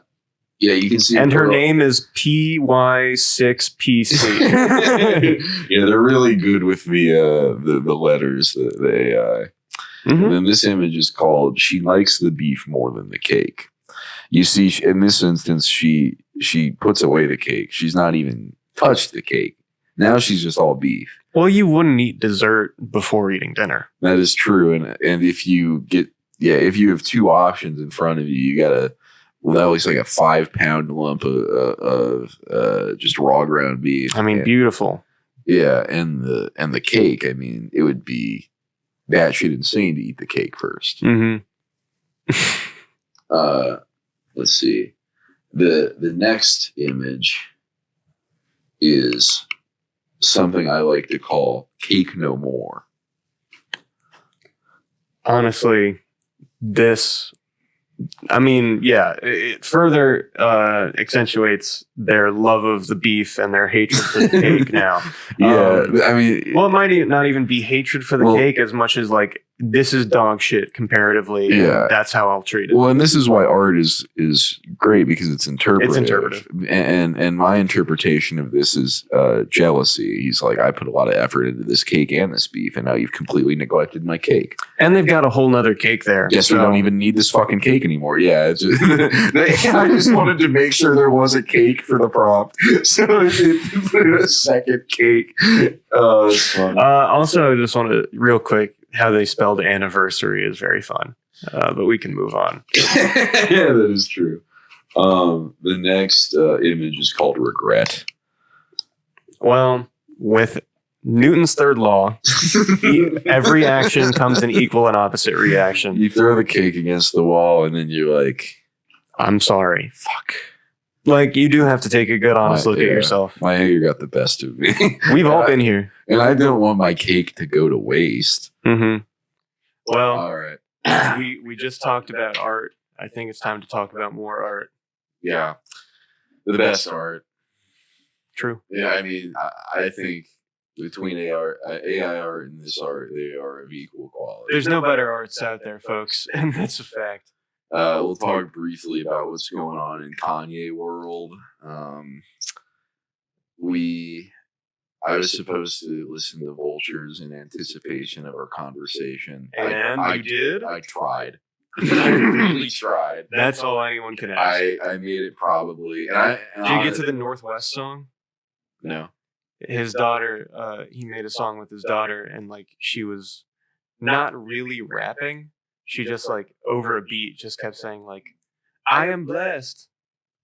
you can see. And her name is PY6PC. Yeah, they're really good with the letters, the AI. Mm-hmm. And then this image is called "She Likes the Beef More Than the Cake." You see, in this instance, she puts away the cake. She's not even touched the cake. Now she's just all beef. Well, you wouldn't eat dessert before eating dinner. That is true. And if you if you have two options in front of you, you gotta that looks like a 5-pound lump of just raw ground beef. I mean, beautiful. Yeah, and the cake. I mean, it would be batshit insane to eat the cake first. Mm-hmm. Let's see. The next image is something I like to call cake no more. Honestly, this, I mean, yeah, it further accentuates their love of the beef and their hatred for the cake now. Yeah, I mean... Well, it might not even be hatred for the cake as much as like, this is dog shit comparatively. Yeah. That's how I'll treat it. Well, and this is why art is great, because it's interpretive. It's interpretive. And my interpretation of this is jealousy. He's like, I put a lot of effort into this cake and this beef, and now you've completely neglected my cake. And they've got a whole nother cake there. Yes, so we don't even need this fucking cake anymore. Yeah. It's just, I just wanted to make sure there was a cake for the prompt. So I put in a second cake. Oh, it's fun. Also, I just want to, real quick, how they spelled anniversary is very fun. But we can move on. Yeah, that is true. The next image is called regret. Well, with Newton's third law, every action comes in equal and opposite reaction. You throw the cake against the wall and then you're like, I'm sorry. Fuck. Like, you do have to take a good, honest look at yourself. My anger got the best of me. We've all been here. And I don't want my cake to go to waste. Mm-hmm. Well, all right. we just talked about art. I think it's time to talk about more art. Yeah. The best art. True. Yeah, I mean, I think between AI art and this art, they are of equal quality. There's no better arts out there, folks, and that's a fact. We'll talk briefly about what's going on in Kanye world. I was supposed to listen to Vultures in anticipation of our conversation. And I did? I tried. I really tried. That's all anyone can ask. I made it probably. Did you get to the Northwest song? No. His daughter, he made a song with his daughter, and like she was not really rapping. She just like over a beat just kept saying like, I am blessed.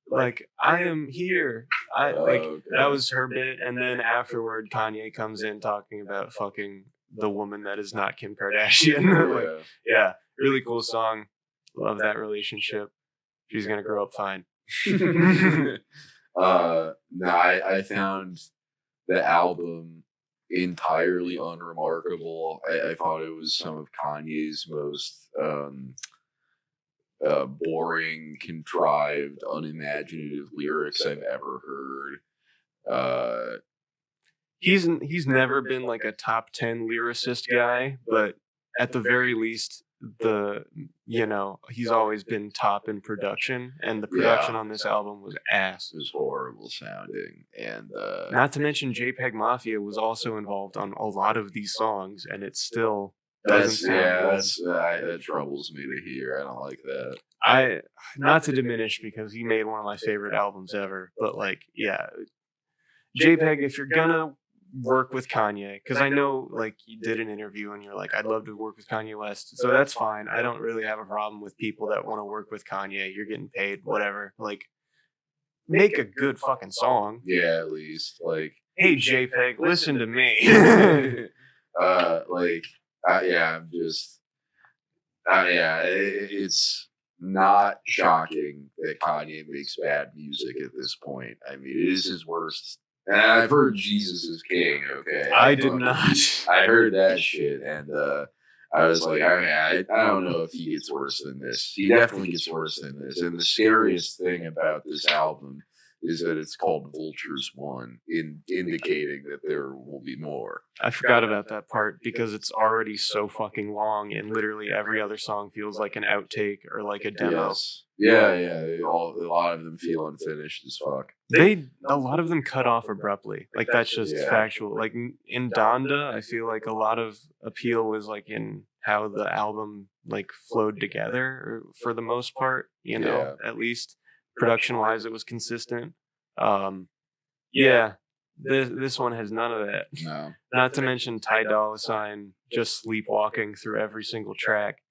Like, I am here. Okay. That was her bit. And then afterward, Kanye comes in talking about fucking the woman that is not Kim Kardashian. Yeah, really cool song. Love that relationship. She's going to grow up fine. I found the album entirely unremarkable. I thought it was some of Kanye's most boring, contrived, unimaginative lyrics I've ever heard. He's never been like a top 10 lyricist guy, but at the very least, he's always been top in production, and the production on this album was ass. It was horrible sounding, and not to mention JPEG Mafia was also involved on a lot of these songs, and it still doesn't sound good. That troubles me to hear. I don't like that. Not to diminish, because he made one of my favorite albums ever, but like, yeah, JPEG, if you're gonna work with Kanye, because I know like you did an interview and you're like, I'd love to work with Kanye West, so that's fine. I don't really have a problem with people that want to work with Kanye. You're getting paid, whatever. Like, make a good fucking song. Yeah, at least like, hey JPEG, listen to me. It's not shocking that Kanye makes bad music at this point. I mean, it is his worst. And I've heard Jesus is King, okay? I did not. I heard that shit, and I was like, I don't know if he gets worse than this. He definitely gets worse than this. And the scariest thing about this album is that it's called Vultures 1, indicating that there will be more. I forgot about that part, because it's already so fucking long, and literally every other song feels like an outtake or like a demo. Yes. Yeah. A lot of them feel unfinished as fuck. A lot of them cut off abruptly. Like, that's just factual. Like, in Donda, I feel like a lot of appeal was like in how the album like flowed together, for the most part, at least production wise it was consistent. This one has none of that. No. Not to mention Ty Dolla $ign just sleepwalking through every single track.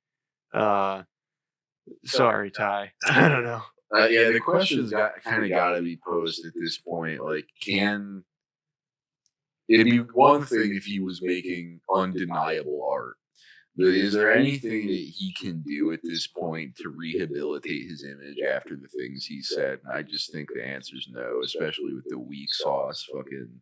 Sorry, Ty. I don't know. The question's got to be posed at this point. Like, it'd be one thing if he was making undeniable art, but is there anything that he can do at this point to rehabilitate his image after the things he said? And I just think the answer's no, especially with the weak sauce fucking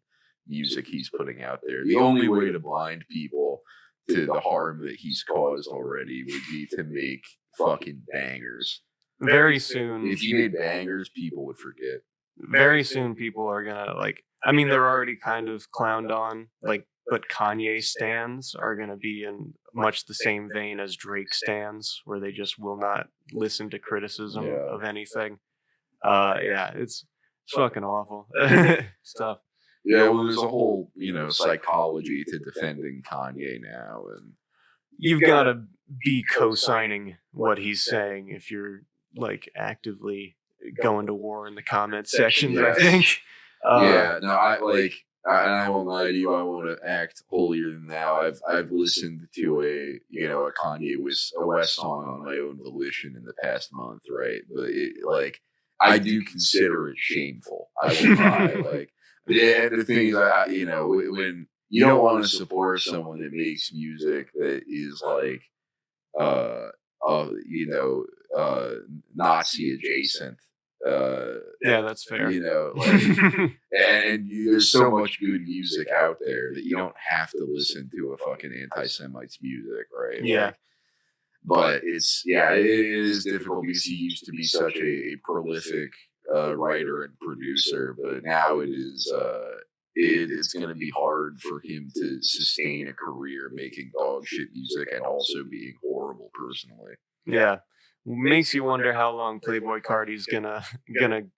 music he's putting out there. The only way to blind people to the harm that he's caused already would be to make fucking bangers. Very soon, if he made bangers, people would forget. Very soon, people are gonna they're already kind of clowned on, but Kanye stans are gonna be in much the same vein as Drake stans, where they just will not listen to criticism of anything. It's fucking awful stuff. Yeah, well, there's a whole psychology to defending Kanye now, and you've got to be co-signing what he's saying if you're like actively going to war in the comment sections. I think. I won't lie to you. I want to act holier than thou. I've listened to a Kanye West song on my own volition in the past month, right? But I do consider it shameful. I will lie. The thing is, when you don't want to support someone that makes music that is Nazi adjacent. That's fair. And there's so much good music out there that you don't have to listen to a fucking anti-Semite's music, right? Yeah. But it is difficult because he used to be such a prolific writer and producer, but now it's going to be hard for him to sustain a career making dog shit music and also being horrible personally. Yeah. Makes you wonder how long Playboi Carti's gonna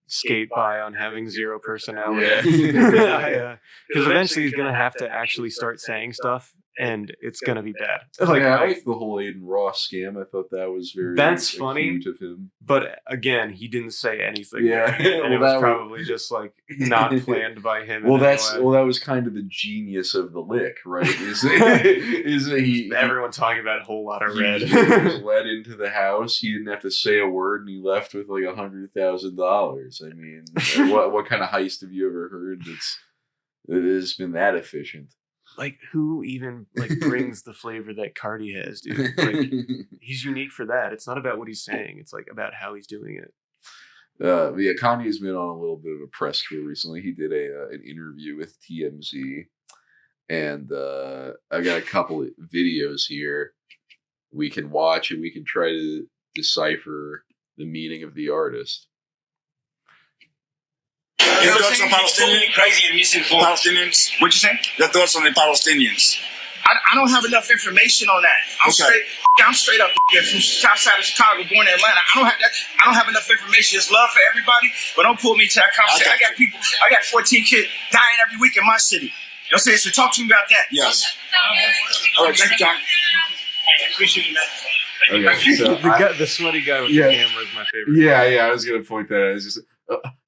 skate by on having zero personality. Because eventually he's gonna have to actually start saying stuff, and it's gonna be bad. I like the whole Aiden Ross scam. I thought that was very funny cute of him. But again, he didn't say anything. Yeah, and it was probably just not planned by him. That was kind of the genius of the lick, right? Is everyone talking about a whole lot of red. He was led into the house. He didn't have to say a word, and he left with $100,000. I mean, what kind of heist have you ever heard that has been that efficient? Who even brings the flavor that Cardi has, dude? He's unique for that. It's not about what he's saying. It's about how he's doing it. Kanye's been on a little bit of a press tour recently. He did an interview with TMZ, and I've got a couple of videos here we can watch, and we can try to decipher the meaning of the artist. Your thoughts on Palestinians? Crazy and misinformed. Palestinians? What'd you say? Your thoughts on the Palestinians? I don't have enough information on that. I'm straight up from south side of Chicago, born in Atlanta. I don't have enough information. It's love for everybody, but don't pull me to that conversation. I got 14 kids dying every week in my city. You know what I'm saying? So talk to me about that. Yes. All right, thank you, John. I appreciate that. Okay, so the sweaty guy with the camera is my favorite. Yeah, I was gonna point that out. It's just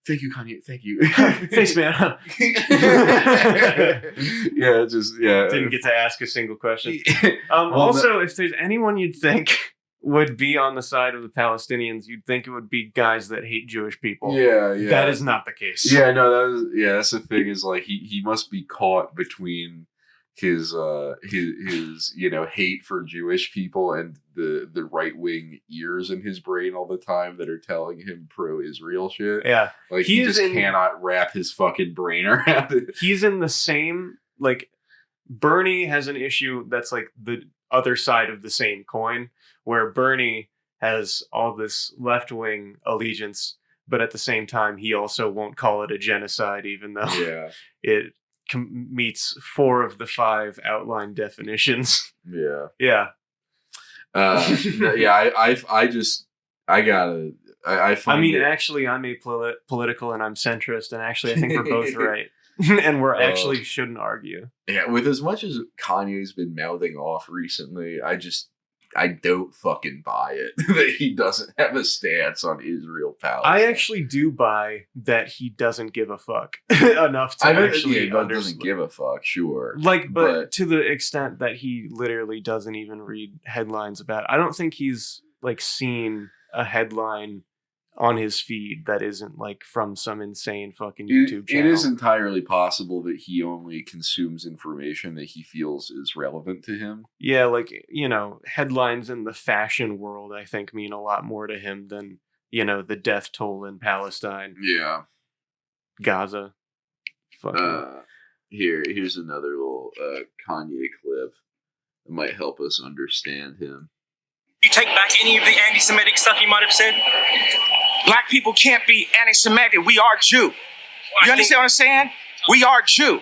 thank you, Kanye. Thank you. Thanks, man. Didn't get to ask a single question. Also, if there's anyone you'd think would be on the side of the Palestinians, you'd think it would be guys that hate Jewish people. Yeah. That is not the case. Yeah, no, that's the thing is like he must be caught between his hate for Jewish people and the right wing ears in his brain all the time that are telling him pro-Israel shit. Yeah, like he just cannot wrap his fucking brain around it. He's in the same like Bernie has an issue that's like the other side of the same coin, where Bernie has all this left wing allegiance, but at the same time he also won't call it a genocide, even though it meets 4 of the 5 outline definitions. I actually I'm apolitical and I'm centrist, and actually I think we're both right. And we're actually shouldn't argue. Yeah, with as much as Kanye's been mouthing off recently, I don't fucking buy it that he doesn't have a stance on Israel Palestine. I actually do buy that he doesn't give a fuck enough to actually understand. Doesn't give a fuck, sure. But to the extent that he literally doesn't even read headlines about it. I don't think he's like seen a headline on his feed that isn't like from some insane fucking YouTube channel. It is entirely possible that he only consumes information that he feels is relevant to him. Yeah, like, headlines in the fashion world, I think, mean a lot more to him than, the death toll in Palestine. Yeah. Gaza. Here's another little Kanye clip that might help us understand him. You take back any of the anti-Semitic stuff you might have said? Black people can't be anti-Semitic. We are Jew. You understand what I'm saying? We are Jew.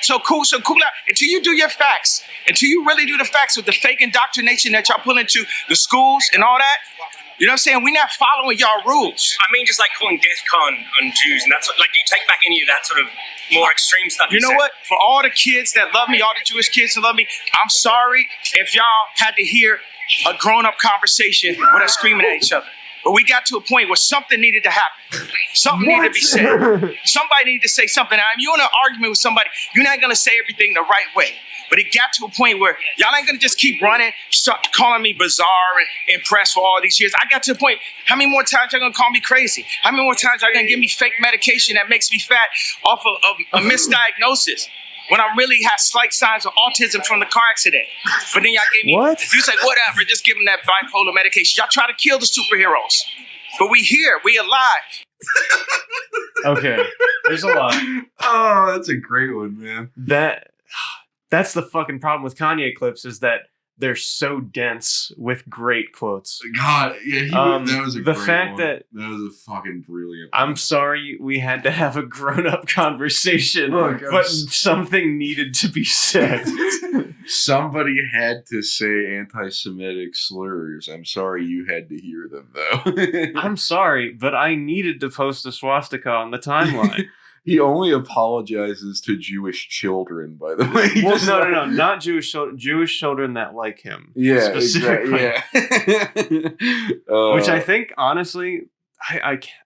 So cool out. Until you do your facts, until you really do the facts with the fake indoctrination that y'all pull into the schools and all that, you know what I'm saying? We're not following y'all rules. I mean, just like calling DEFCON on Jews, and that's like, do you take back any of that sort of more extreme stuff? You know what? For all the kids that love me, all the Jewish kids that love me, I'm sorry if y'all had to hear a grown-up conversation with us screaming at each other. But we got to a point where something needed to happen. Something needed to be said. Somebody needed to say something. Now, if you're in an argument with somebody, you're not going to say everything the right way. But it got to a point where y'all ain't going to just keep running, start calling me bizarre and impressed for all these years. I got to a point, how many more times y'all going to call me crazy? How many more times y'all going to give me fake medication that makes me fat off of a misdiagnosis? When I really had slight signs of autism from the car accident. But then y'all gave me, you said, whatever, just give them that bipolar medication. Y'all try to kill the superheroes. But we here, we alive. Okay, there's a lot. Oh, that's a great one, man. That's the fucking problem with Kanye clips, is that they're so dense with great quotes. God, yeah, that was a great one. That was a fucking brilliant I'm one. sorry we had to have a grown-up conversation, but something needed to be said. Somebody had to say anti-Semitic slurs. I'm sorry you had to hear them, though. I'm sorry, but I needed to post a swastika on the timeline. He only apologizes to Jewish children, by the way. Well, no, not Jewish children. Jewish childern that like him. Yeah, specifically. Exactly. Yeah. Which I think, honestly,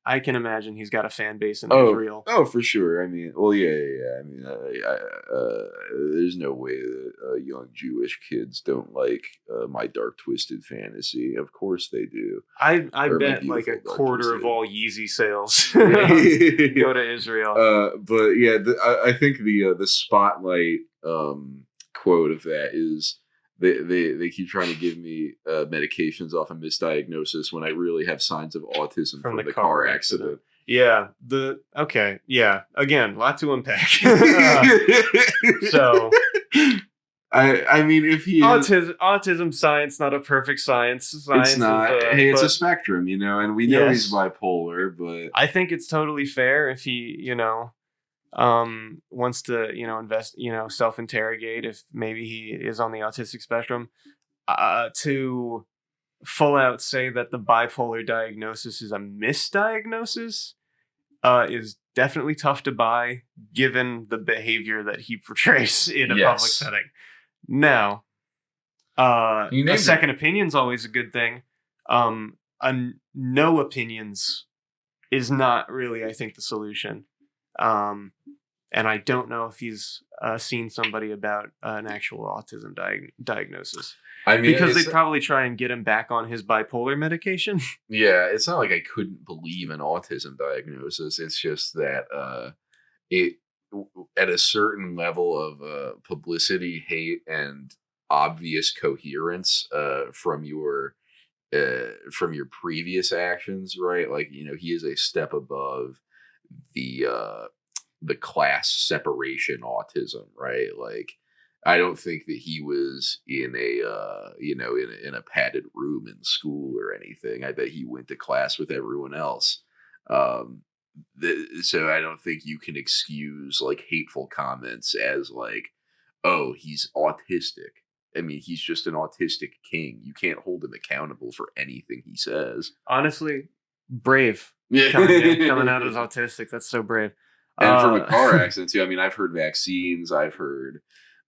I can imagine he's got a fan base in Israel. Oh, for sure. I mean, well, yeah. I mean, there's no way that young Jewish kids don't like My Dark Twisted Fantasy. Of course they do. I bet like a quarter of all Yeezy sales go to Israel. But yeah, I think the spotlight quote of that is, They keep trying to give me medications off of misdiagnosis when I really have signs of autism from the car accident. Yeah. Yeah. Again, a lot to unpack. So, I mean, if he autism science, not a perfect science. It's not. It's a spectrum, and we know he's bipolar. But I think it's totally fair if he, wants to, self-interrogate if maybe he is on the autistic spectrum, to full out say that the bipolar diagnosis is a misdiagnosis is definitely tough to buy, given the behavior that he portrays in a public setting. Now, a second opinion's always a good thing. No opinions is not really, I think, the solution. And I don't know if he's seen somebody about an actual autism diagnosis. I mean, because they'd probably try and get him back on his bipolar medication. Yeah, it's not like I couldn't believe an autism diagnosis. It's just that it at a certain level of publicity, hate, and obvious coherence from your previous actions, right? Like, he is a step above the class separation autism, right? Like, I don't think that he was in in a padded room in school or anything. I bet he went to class with everyone else. So I don't think you can excuse like hateful comments as like, oh, he's autistic. I mean, he's just an autistic king. You can't hold him accountable for anything he says. Honestly, brave. Coming out as autistic. That's so brave. And from a car accident too. I mean, I've heard vaccines. I've heard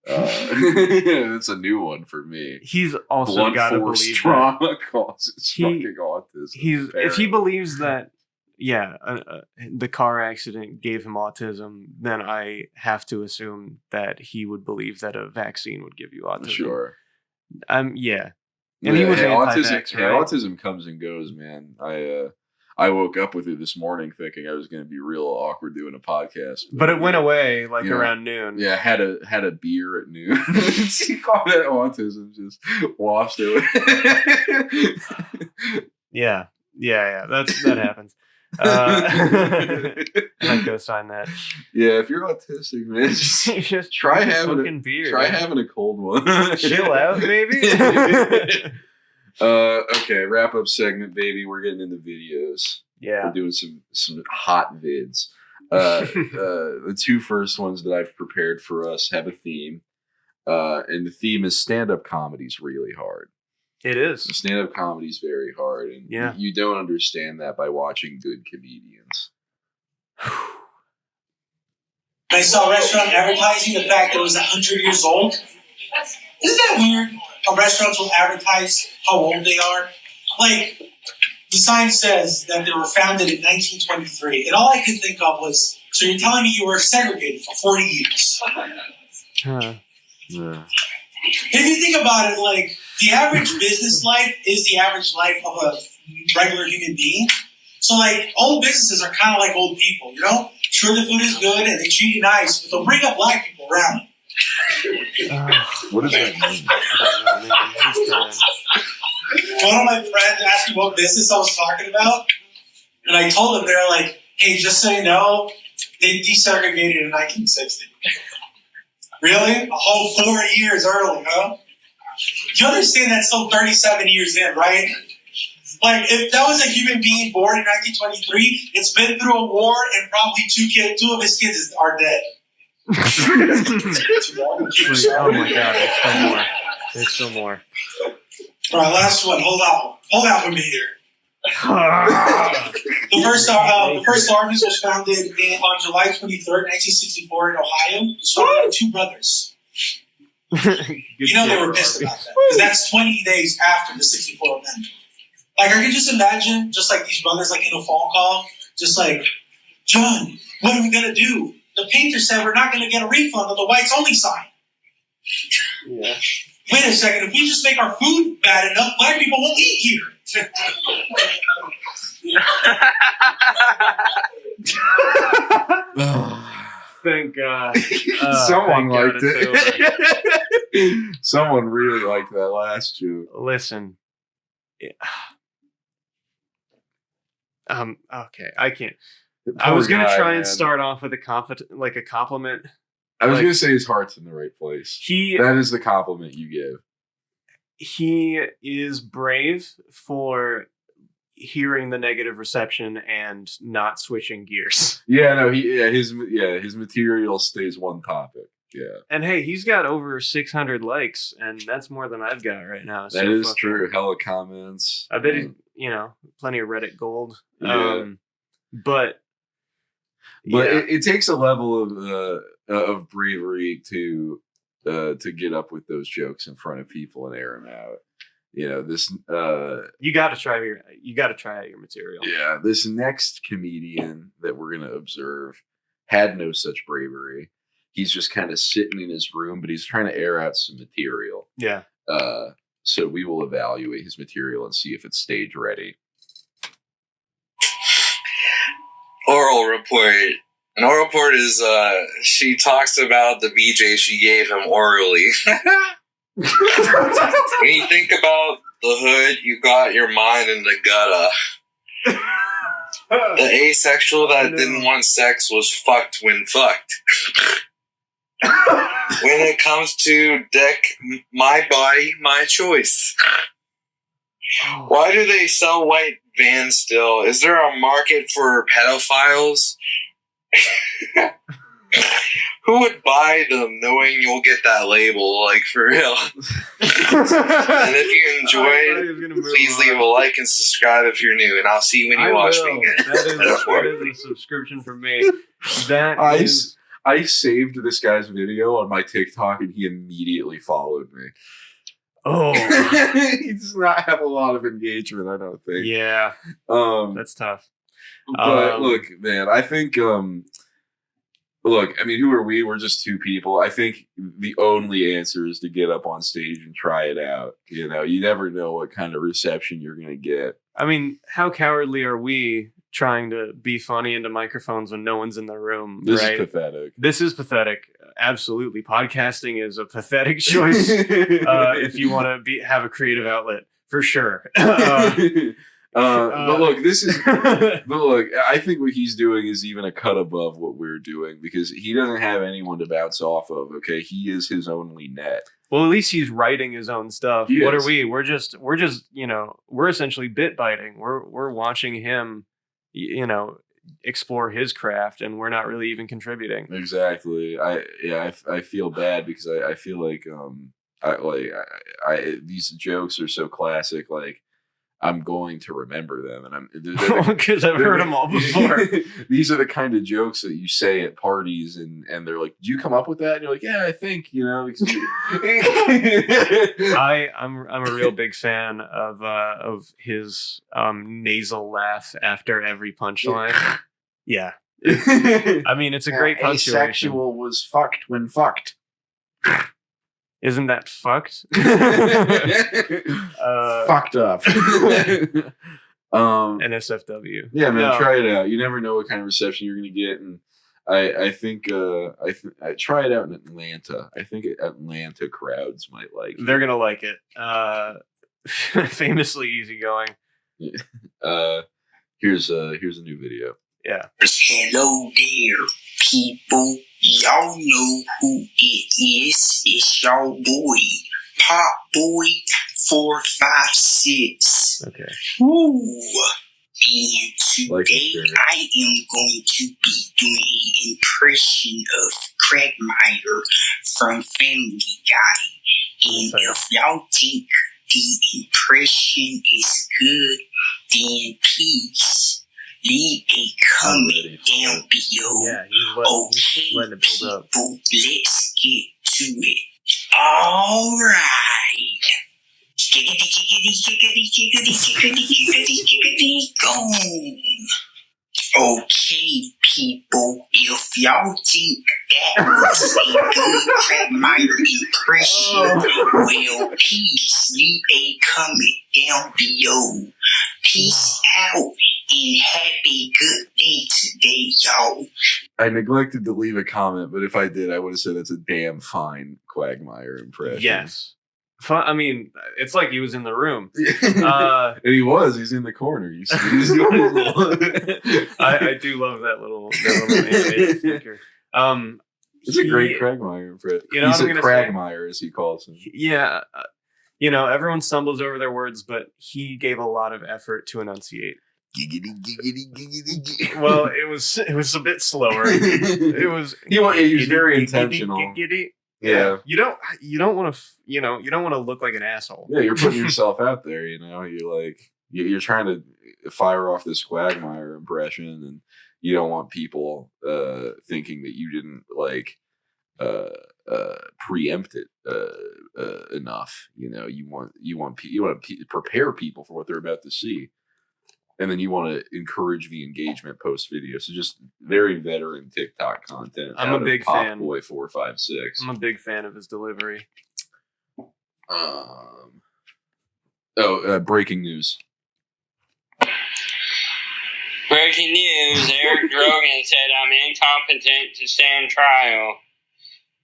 it's a new one for me. He's also got to believe trauma causes fucking autism. If he believes that, the car accident gave him autism, then I have to assume that he would believe that a vaccine would give you autism. Sure. And he was anti-vax, right? Autism comes and goes, man. I woke up with it this morning thinking I was going to be real awkward doing a podcast. But it went away around noon. Yeah, had a beer at noon. All that autism just washed away. Yeah. That happens. I co-sign that. Yeah, if you're autistic, man, just try having beer. Try having a cold one. Chill out, maybe. Okay, wrap up segment, baby. We're getting into videos. Yeah, we're doing some hot vids. The two first ones that I've prepared for us have a theme, and the theme is stand-up comedy's really hard. It is. Stand-up comedy's very hard, and you don't understand that by watching good comedians. I saw a restaurant advertising the fact that it was 100 years old. Isn't that weird? How restaurants will advertise how old they are. Like, the sign says that they were founded in 1923, and all I could think of was, so you're telling me you were segregated for 40 years? Yeah. If you think about it, like, the average business life is the average life of a regular human being. So, like, old businesses are kind of like old people, Sure, the food is good and they treat you nice, but they'll bring up black people around. What does that mean? One of my friends asked me what business I was talking about, and I told them, they're like, hey, just so you know, they desegregated in 1960. Really? A whole 4 years early, huh? You understand that's still 37 years in, right? Like, if that was a human being born in 1923, it's been through a war, and probably two of his kids are dead. Oh my God, there's still more. All right, last one. Hold out for me here. The first Arby's was founded on July 23rd, 1964 in Ohio. It was founded by two brothers. They were pissed about that, because that's 20 days after the 64 amendment. Like, I can just imagine, just like these brothers, like in a phone call, just like, John, what are we going to do? The painter said we're not going to get a refund on the whites only sign. Yeah. Wait a second, if we just make our food bad enough, black people won't eat here. Thank God. Someone liked it. Someone really liked that last joke. Listen. Okay, I can't. I was going to try and start off with a compliment. I was going to say his heart's in the right place. That is the compliment you give. He is brave for hearing the negative reception and not switching gears. Yeah, no, his material stays one topic. Yeah. And hey, he's got over 600 likes, and that's more than I've got right now. That is true. Hella comments. I bet plenty of Reddit gold. Yeah. But it takes a level of bravery to get up with those jokes in front of people and air them out. You know, this you got to try out your material. Yeah, this next comedian that we're going to observe had no such bravery. He's just kind of sitting in his room, but he's trying to air out some material. Yeah. So we will evaluate his material and see if it's stage ready. Oral report. An oral report is she talks about the BJ she gave him orally. When you think about the hood, you got your mind in the gutter. The asexual that didn't want sex was fucked when fucked. When it comes to dick, my body, my choice. Why do they sell white vans still? Is there a market for pedophiles? Who would buy them knowing you'll get that label, like, for real? And if you enjoyed, please leave a like and subscribe if you're new, and I'll see you when you watch me again. That is a subscription for me. I saved this guy's video on my TikTok, and he immediately followed me. Oh. He does not have a lot of engagement, I don't think. Yeah. That's tough. But look, man, I think look, I mean, who are we? We're just two people. I think the only answer is to get up on stage and try it out. You know, you never know what kind of reception you're going to get. I mean, how cowardly are we trying to be funny into microphones when no one's in the room? This right? is pathetic. This is pathetic. Absolutely. Podcasting is a pathetic choice if you want to have a creative outlet, for sure. But look, I think what he's doing is even a cut above what we're doing, because he doesn't have anyone to bounce off of. Okay, he is his only net. Well, at least he's writing his own stuff. He what is. are we? We're just we're essentially bit biting. We're watching him, explore his craft, and we're not really even contributing. Exactly. I feel bad because I feel like these jokes are so classic. Like, I'm going to remember them, and because I've heard them all before. These are the kind of jokes that you say at parties, and they're like, "Did you come up with that?" And you're like, "Yeah, I think." I'm a real big fan of his nasal laugh after every punchline. Yeah, I mean, it's a great punctuation. Asexual was fucked when fucked. Isn't that fucked? Fucked up. NSFW. Yeah, man, try it out. You never know what kind of reception you're going to get, and I think I try it out in Atlanta. I think Atlanta crowds might like it. They're gonna like it. Famously easygoing. Here's a new video. Yeah. Hello there, people. Y'all know who it is. It's y'all boy, Pop Boy 456. Okay. Woo! And today I am going to be doing an impression of Quagmire from Family Guy. And if y'all think the impression is good, then please leave a comment down below. Yeah, okay, letting it build up. people, let's get to it. All right. Giggity, giggity, giggity, giggity, giggity, giggity, giggity, gone. Okay, people, if y'all think that was a good Quagmire impression, well, please leave a comment down below. Peace out and have a good day today, y'all. I neglected to leave a comment, but if I did, I would have said it's a damn fine Quagmire impression. Yes. I mean, it's like he was in the room. And he was. He's in the corner. You see, he's doing his little... I do love that little animated sticker. It's a great Quagmire impression. He's a Quagmire, as he calls him. Yeah. You know, everyone stumbles over their words, but he gave a lot of effort to enunciate. Giggity, giggity, giggity, giggity. Well, it was a bit slower. It was he was very intentional. Yeah. You don't want to you don't want to look like an asshole. Yeah, you're putting yourself out there. You know, you're trying to fire off this Quagmire impression, and you don't want people thinking that you didn't preempt it enough. You know, you want to prepare people for what they're about to see. And then you want to encourage the engagement post video. So just very veteran TikTok content. I'm a big fan. Boy 456. I'm a big fan of his delivery. Breaking news. Breaking news, Eric Drogan said I'm incompetent to stand trial.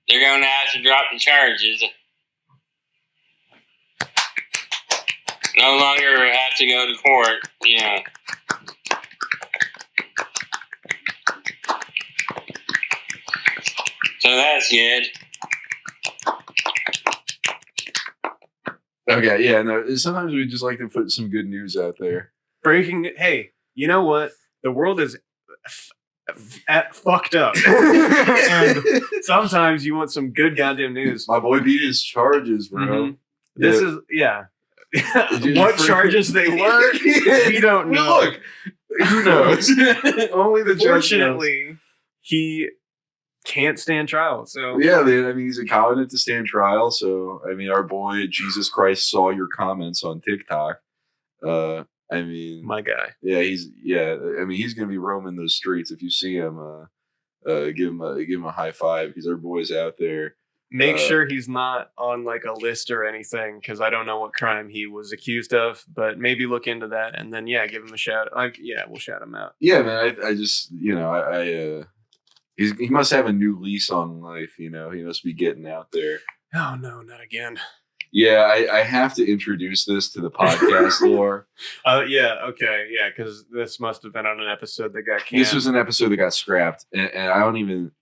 They're going to have to drop the charges. No longer have to go to court. Yeah. So that's good. Okay, yeah, no. Sometimes we just like to put some good news out there. Hey, you know what? The world is fucked up. And sometimes you want some good goddamn news. My boy beat his charges, bro. Mm-hmm. This is, yeah. What charges they were, we don't know. Look, who knows? Only the judge knows. Fortunately, he can't stand trial. So yeah, I mean, he's incompetent to stand trial. So I mean, our boy Jesus Christ saw your comments on TikTok. I mean, my guy. Yeah, I mean, he's gonna be roaming those streets. If you see him, give him a high five. Because our boy's out there. Make sure he's not on like a list or anything, because I don't know what crime he was accused of, but maybe look into that and then give him a shout. We'll shout him out. Yeah, man. I just he must have a new lease on life. You know, he must be getting out there. Oh no, not again. Yeah, I have to introduce this to the podcast lore. Okay, because this must have been on an episode that got canned. This was an episode that got scrapped, and I don't even.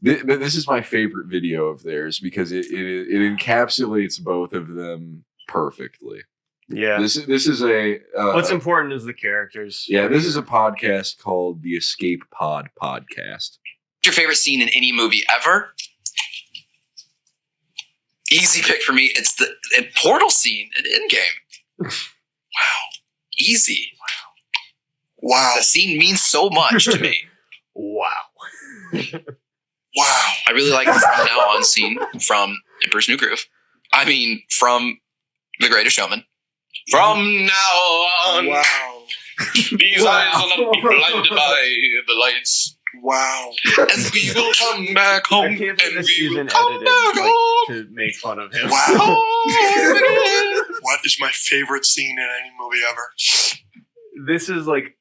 This is my favorite video of theirs because it encapsulates both of them perfectly. Yeah. This is a what's important is the characters. Yeah, this is a podcast called the Escape Pod Podcast. What's your favorite scene in any movie ever? Easy pick for me. It's the portal scene in Endgame. Wow. Easy. Wow. The scene means so much to me. Wow. Wow. I really like the From Now On scene from Emperor's New Groove. I mean, from The Greatest Showman. From now on. Wow. These eyes will not be blinded by the lights. Wow. And we will come back home. I can't believe And this we will even come edited back home. to make fun of him. Wow. What is my favorite scene in any movie ever? This is like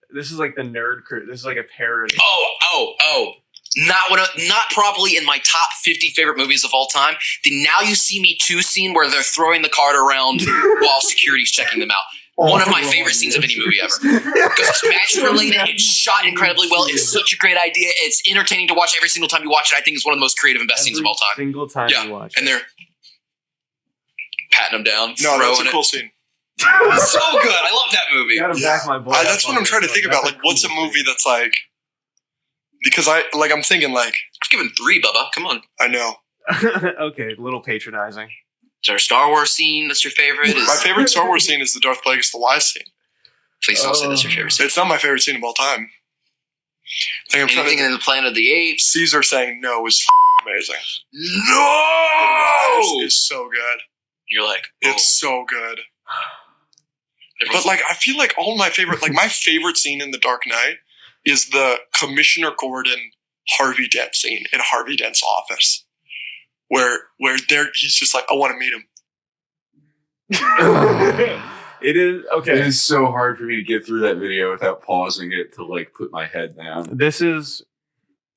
the nerd crew. This is like a parody. Oh. Not probably in my top 50 favorite movies of all time. The Now You See Me 2 scene where they're throwing the card around while security's checking them out. One of my favorite scenes of any movie ever. Because it's match related, it's shot incredibly well, it's such a great idea, it's entertaining to watch every single time you watch it. I think it's one of the most creative and best scenes of all time. Single time you watch and they're patting them down, no, that's a cool scene. It's so good. I love that movie. Gotta back my boy that's what I'm trying to think about. Like, what's a movie that's like? Because I'm thinking like I've given 3, Bubba. Come on. I know. Okay, a little patronizing. Is there a Star Wars scene that's your favorite? My favorite Star Wars scene is the Darth Plagueis the Wise scene. Please don't say that's your favorite scene. It's not my favorite scene of all time. Anything in the Planet of the Apes? Caesar saying no is amazing. No! It's so good. You're like, it's so good. But like, I feel like all my favorite, like my favorite scene in The Dark Knight is the Commissioner Gordon Harvey Dent scene in Harvey Dent's office, where he's just like, I want to meet him. It is okay. It is so hard for me to get through that video without pausing it to like put my head down.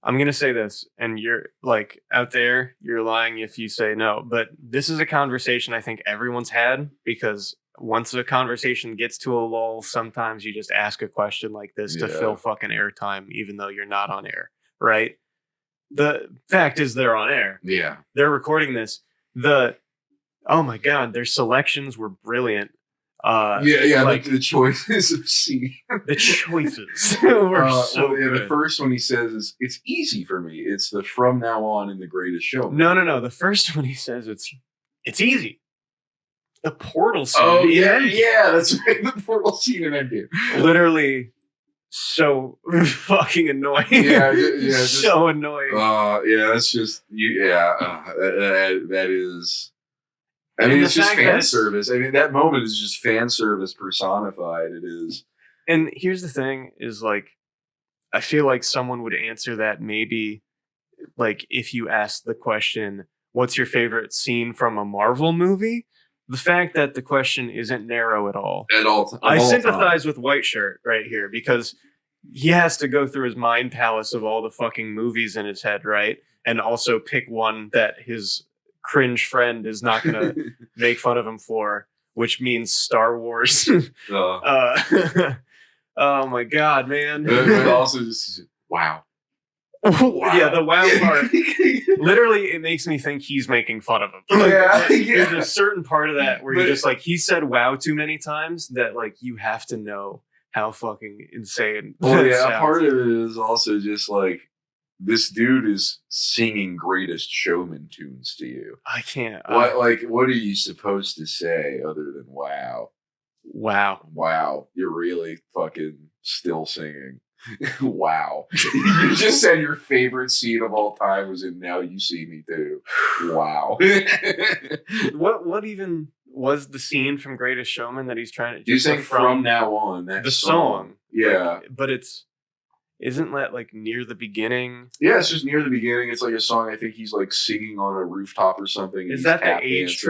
I'm gonna say this, and you're like out there, you're lying if you say no, but this is a conversation I think everyone's had, because once a conversation gets to a lull, sometimes you just ask a question like this to fill fucking airtime, even though you're not on air, right? The fact is they're on air. Yeah. They're recording this. The Oh my god, their selections were brilliant. Like the choices of scene. The choices were so good. The first one he says is, "It's easy for me. It's the from now on in the Greatest Showman." No. The first one he says it's easy. The portal scene. That's right. The portal scene in Endgame. Literally so fucking annoying. Just, so annoying. That's just that is. I mean, it's just fan service. I mean, that moment is just fan service personified. It is. And here's the thing: is like, I feel like someone would answer that maybe, like, if you asked the question, "What's your favorite scene from a Marvel movie?" The fact that the question isn't narrow at all. I sympathize with White Shirt right here because he has to go through his mind palace of all the fucking movies in his head, right? And also pick one that his cringe friend is not going to make fun of him for, which means Star Wars. Oh my god, man. But also just wow. Yeah, the wow part. Literally, it makes me think he's making fun of him. There's a certain part of that where you're just like, he said wow too many times that like you have to know how fucking insane. Part of it is also just like, this dude is singing Greatest Showman tunes to you. I can't. What are you supposed to say other than wow? Wow. You're really fucking still singing. Wow. You just said your favorite scene of all time was in Now You See Me Too. Wow. What even was the scene from Greatest Showman that he's trying to... You saying from now on, that the song. Yeah. Like, but isn't that like near the beginning? Yeah, it's just near the beginning. It's like a song I think he's like singing on a rooftop or something. Is that the age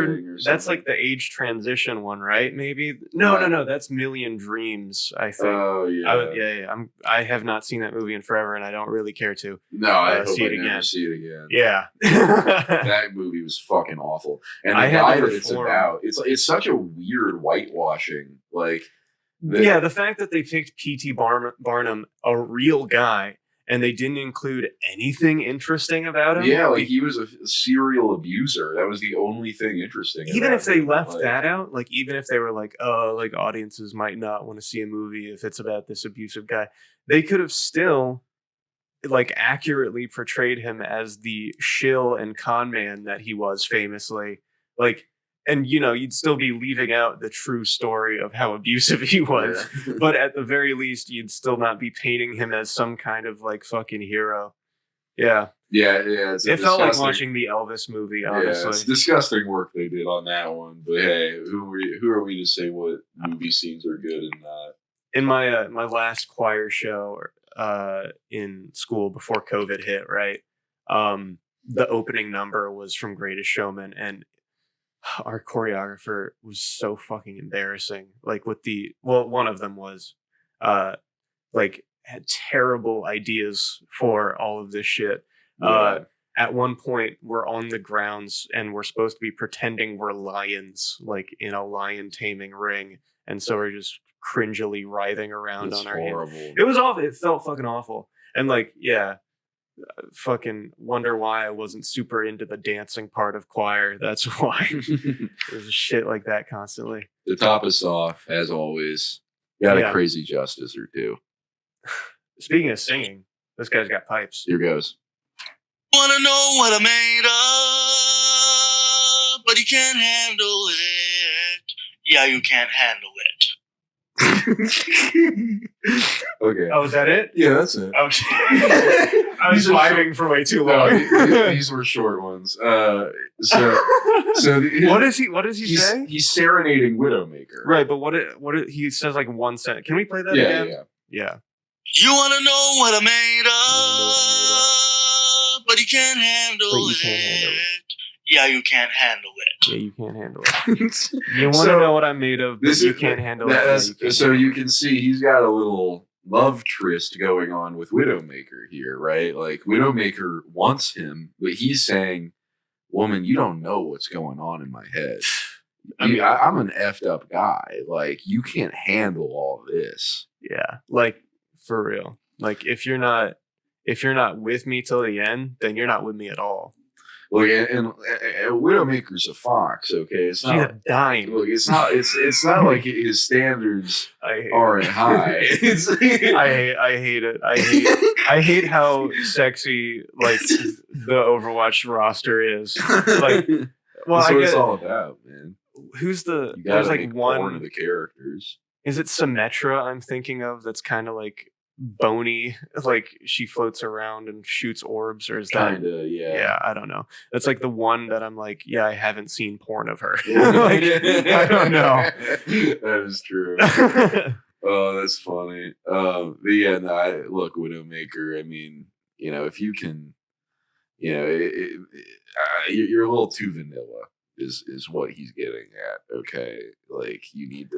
that's like the age transition one, right? Maybe no. That's Million Dreams, I think. Oh yeah. I have not seen that movie in forever, and I don't really care to. No, I hope see it I again. never see it again. Yeah, that movie was fucking awful. And the guy that it's about, it's such a weird whitewashing, like. The fact that they picked P.T. Barnum, a real guy, and they didn't include anything interesting about him. Yeah, like he was a serial abuser. That was the only thing interesting. Even if they left that out, like even if they were like, oh, like audiences might not want to see a movie if it's about this abusive guy, they could have still like accurately portrayed him as the shill and con man that he was famously. Like, and, you know, you'd still be leaving out the true story of how abusive he was. Yeah. But at the very least, you'd still not be painting him as some kind of, like, fucking hero. Yeah. Yeah. It felt like watching the Elvis movie, honestly. Yeah, it's disgusting work they did on that one. But, hey, who are we to say what movie scenes are good and not? In my my last choir show in school before COVID hit, right, the opening number was from Greatest Showman, and our choreographer was so fucking embarrassing. Like one of them was like had terrible ideas for all of this shit. Yeah. At one point we're on the grounds and we're supposed to be pretending we're lions, like in a lion taming ring. And so we're just cringily writhing around on our hands. It was awful. It felt fucking awful. And like, yeah, fucking wonder why I wasn't super into the dancing part of choir. That's why. There's shit like that constantly. To top us off, as always, got a crazy justice or two. Speaking of singing, this guy's got pipes. Here goes. Wanna know what I made of, but you can't handle it. Yeah, you can't handle it. Okay. Oh, is that it? Yeah, that's it. Okay. I was vibing for way too long. No, these were short ones. So what does he say? He's serenading Widowmaker. Right, but what he says like one sentence. Can we play that again? Yeah. You wanna know what I made of, but you can't handle it. Yeah, you can't handle it. Yeah, you can't handle it. You want to know what I'm made of, but you can't handle it. So you can see he's got a little love tryst going on with Widowmaker here, right? Like, Widowmaker wants him, but he's saying, woman, you don't know what's going on in my head. I mean, I'm an effed up guy. Like, you can't handle all this. Yeah, like, for real. Like, if you're not with me till the end, then you're not with me at all. Look, and Widowmaker's a fox. Okay, it's She's not. a dime. Look, it's not. It's not like his standards I hate aren't high. It's, I hate it. I hate how sexy like the Overwatch roster is. Like, well, that's I what get it's all about, man. who's the You there's gotta like make porn one. of the characters. Is it Symmetra I'm thinking of? That's kind of like bony, like she floats around and shoots orbs, or is that? Kinda, yeah. Yeah, I don't know. That's like the one that I'm like, yeah, I haven't seen porn of her. like, Like, I don't know. That is true. Oh, that's funny. But yeah, no, look, Widowmaker. I mean, if you can, you're a little too vanilla. Is what he's getting at. Okay, like you need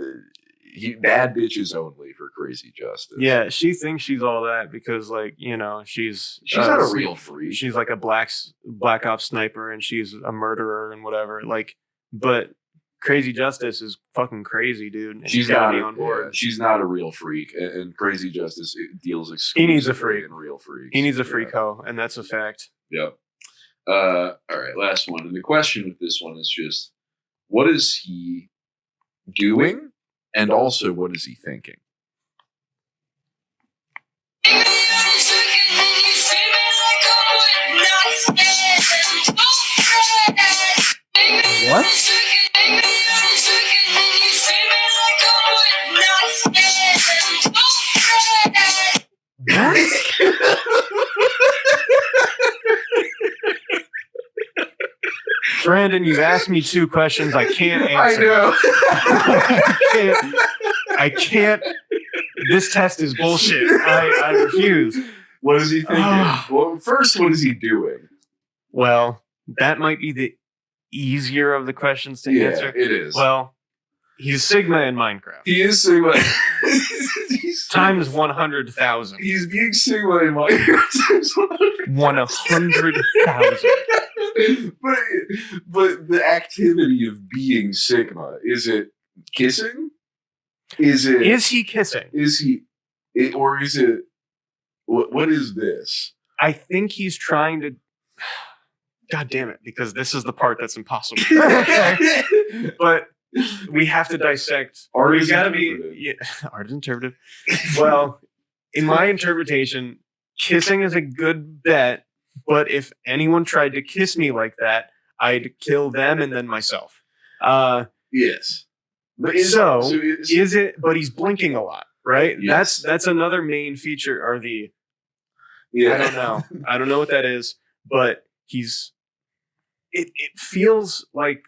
bad bitches only for Crazy Justice. Yeah, she thinks she's all that because, like, she's not a real freak. She's like a black ops sniper, and she's a murderer and whatever. Like, but Crazy Justice is fucking crazy, dude. And She's gotta not be on board. Yeah, she's not a real freak, and Crazy Justice deals exclusively He needs a freak. in real freaks. He needs a freak hoe, and that's a fact. Yep. All right, last one. And the question with this one is just, what is he doing? And also, what is he thinking? What? Brandon, you've asked me 2 questions I can't answer. I can't. This test is bullshit. I refuse. What is he thinking? Well, first, what is he doing? Well, that might be the easier of the questions to answer. It is. Well, he's Sigma in Minecraft. He is Sigma. Times 100,000. He's being Sigma in Minecraft times 100,000. But the activity of being Sigma, is it kissing? Is he kissing? Or is it what is this? I think he's trying to. God damn it! Because this is the part that's impossible. But we have to dissect. Art We've is got to interpretive. be art is interpretive. Well, in my interpretation, kissing is a good bet. But if anyone tried to kiss me like that, I'd kill them and then myself. Yes. But Is it? But he's blinking a lot, right? Yes. That's another main feature. Or the Yeah. I don't know. I don't know what that is, but he's. It feels like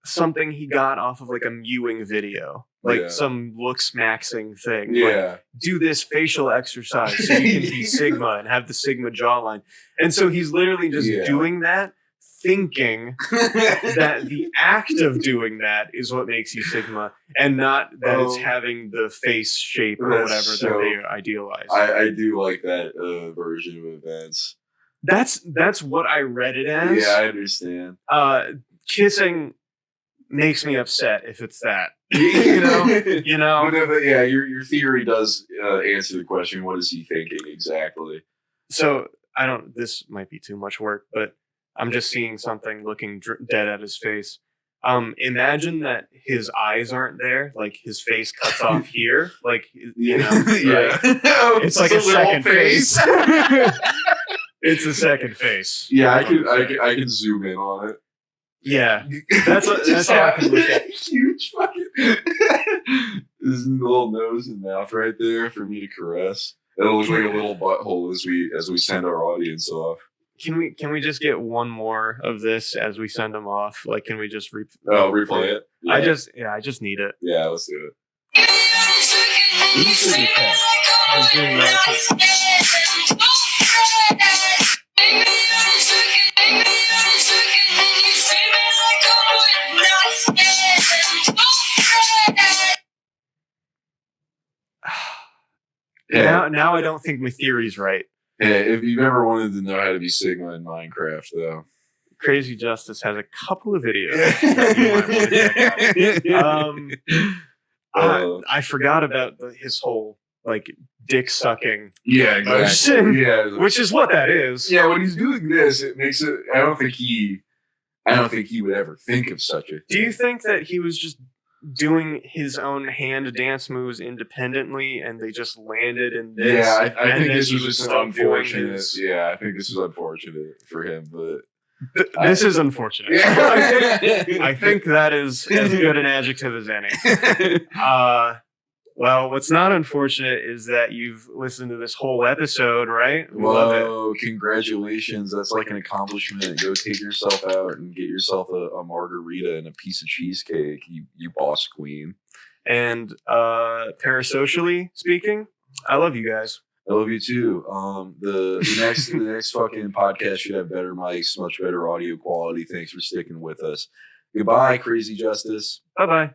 something he got off of like a mewing video, like some looks maxing thing. Yeah. Like, do this facial exercise so you can be Sigma and have the Sigma jawline. And so he's literally just doing that, thinking that the act of doing that is what makes you Sigma, and not that it's having the face shape or whatever that they idealize. I do like that version of events. That's what I read it as. Yeah, I understand. Kissing makes me upset if it's that. you know. But yeah, your theory does answer the question. What is he thinking exactly? So I don't. This might be too much work, but I'm just seeing something looking dead at his face. Imagine that his eyes aren't there, like his face cuts off here, like Yeah. right? It's like a second face. It's a second face. Yeah, I can zoom in on it. Yeah, that's how I can look at it. Huge fucking his little nose and mouth right there for me to caress. It'll look like a little butthole as we send our audience off. Can we just get one more of this as we send them off? Like, can we just replay it? Yeah. I just need it. Yeah, let's do it. I'm doing that. Now I don't think my theory's right. Yeah, if you've ever wanted to know how to be Sigma in Minecraft, though, Crazy Justice has a couple of videos that you might want to check out. I forgot about his whole like dick sucking Yeah, motion, Yeah, which is what that is. yeah. When he's doing this, it makes it. I don't think he would ever think of such a thing. Do you think that he was just doing his own hand dance moves independently, and they just landed in this? Yeah, I and think then this he was just still doing unfortunate. his- Yeah, I think this was unfortunate for him, but This is unfortunate. I think that is as good an adjective as any. Well, what's not unfortunate is that you've listened to this whole episode, right? We love it. Whoa, congratulations. That's like an accomplishment. Go take yourself out and get yourself a margarita and a piece of cheesecake, you boss queen. And parasocially speaking, I love you guys. I love you too. The next fucking podcast should have better mics, much better audio quality. Thanks for sticking with us. Goodbye, Crazy Justice. Bye-bye.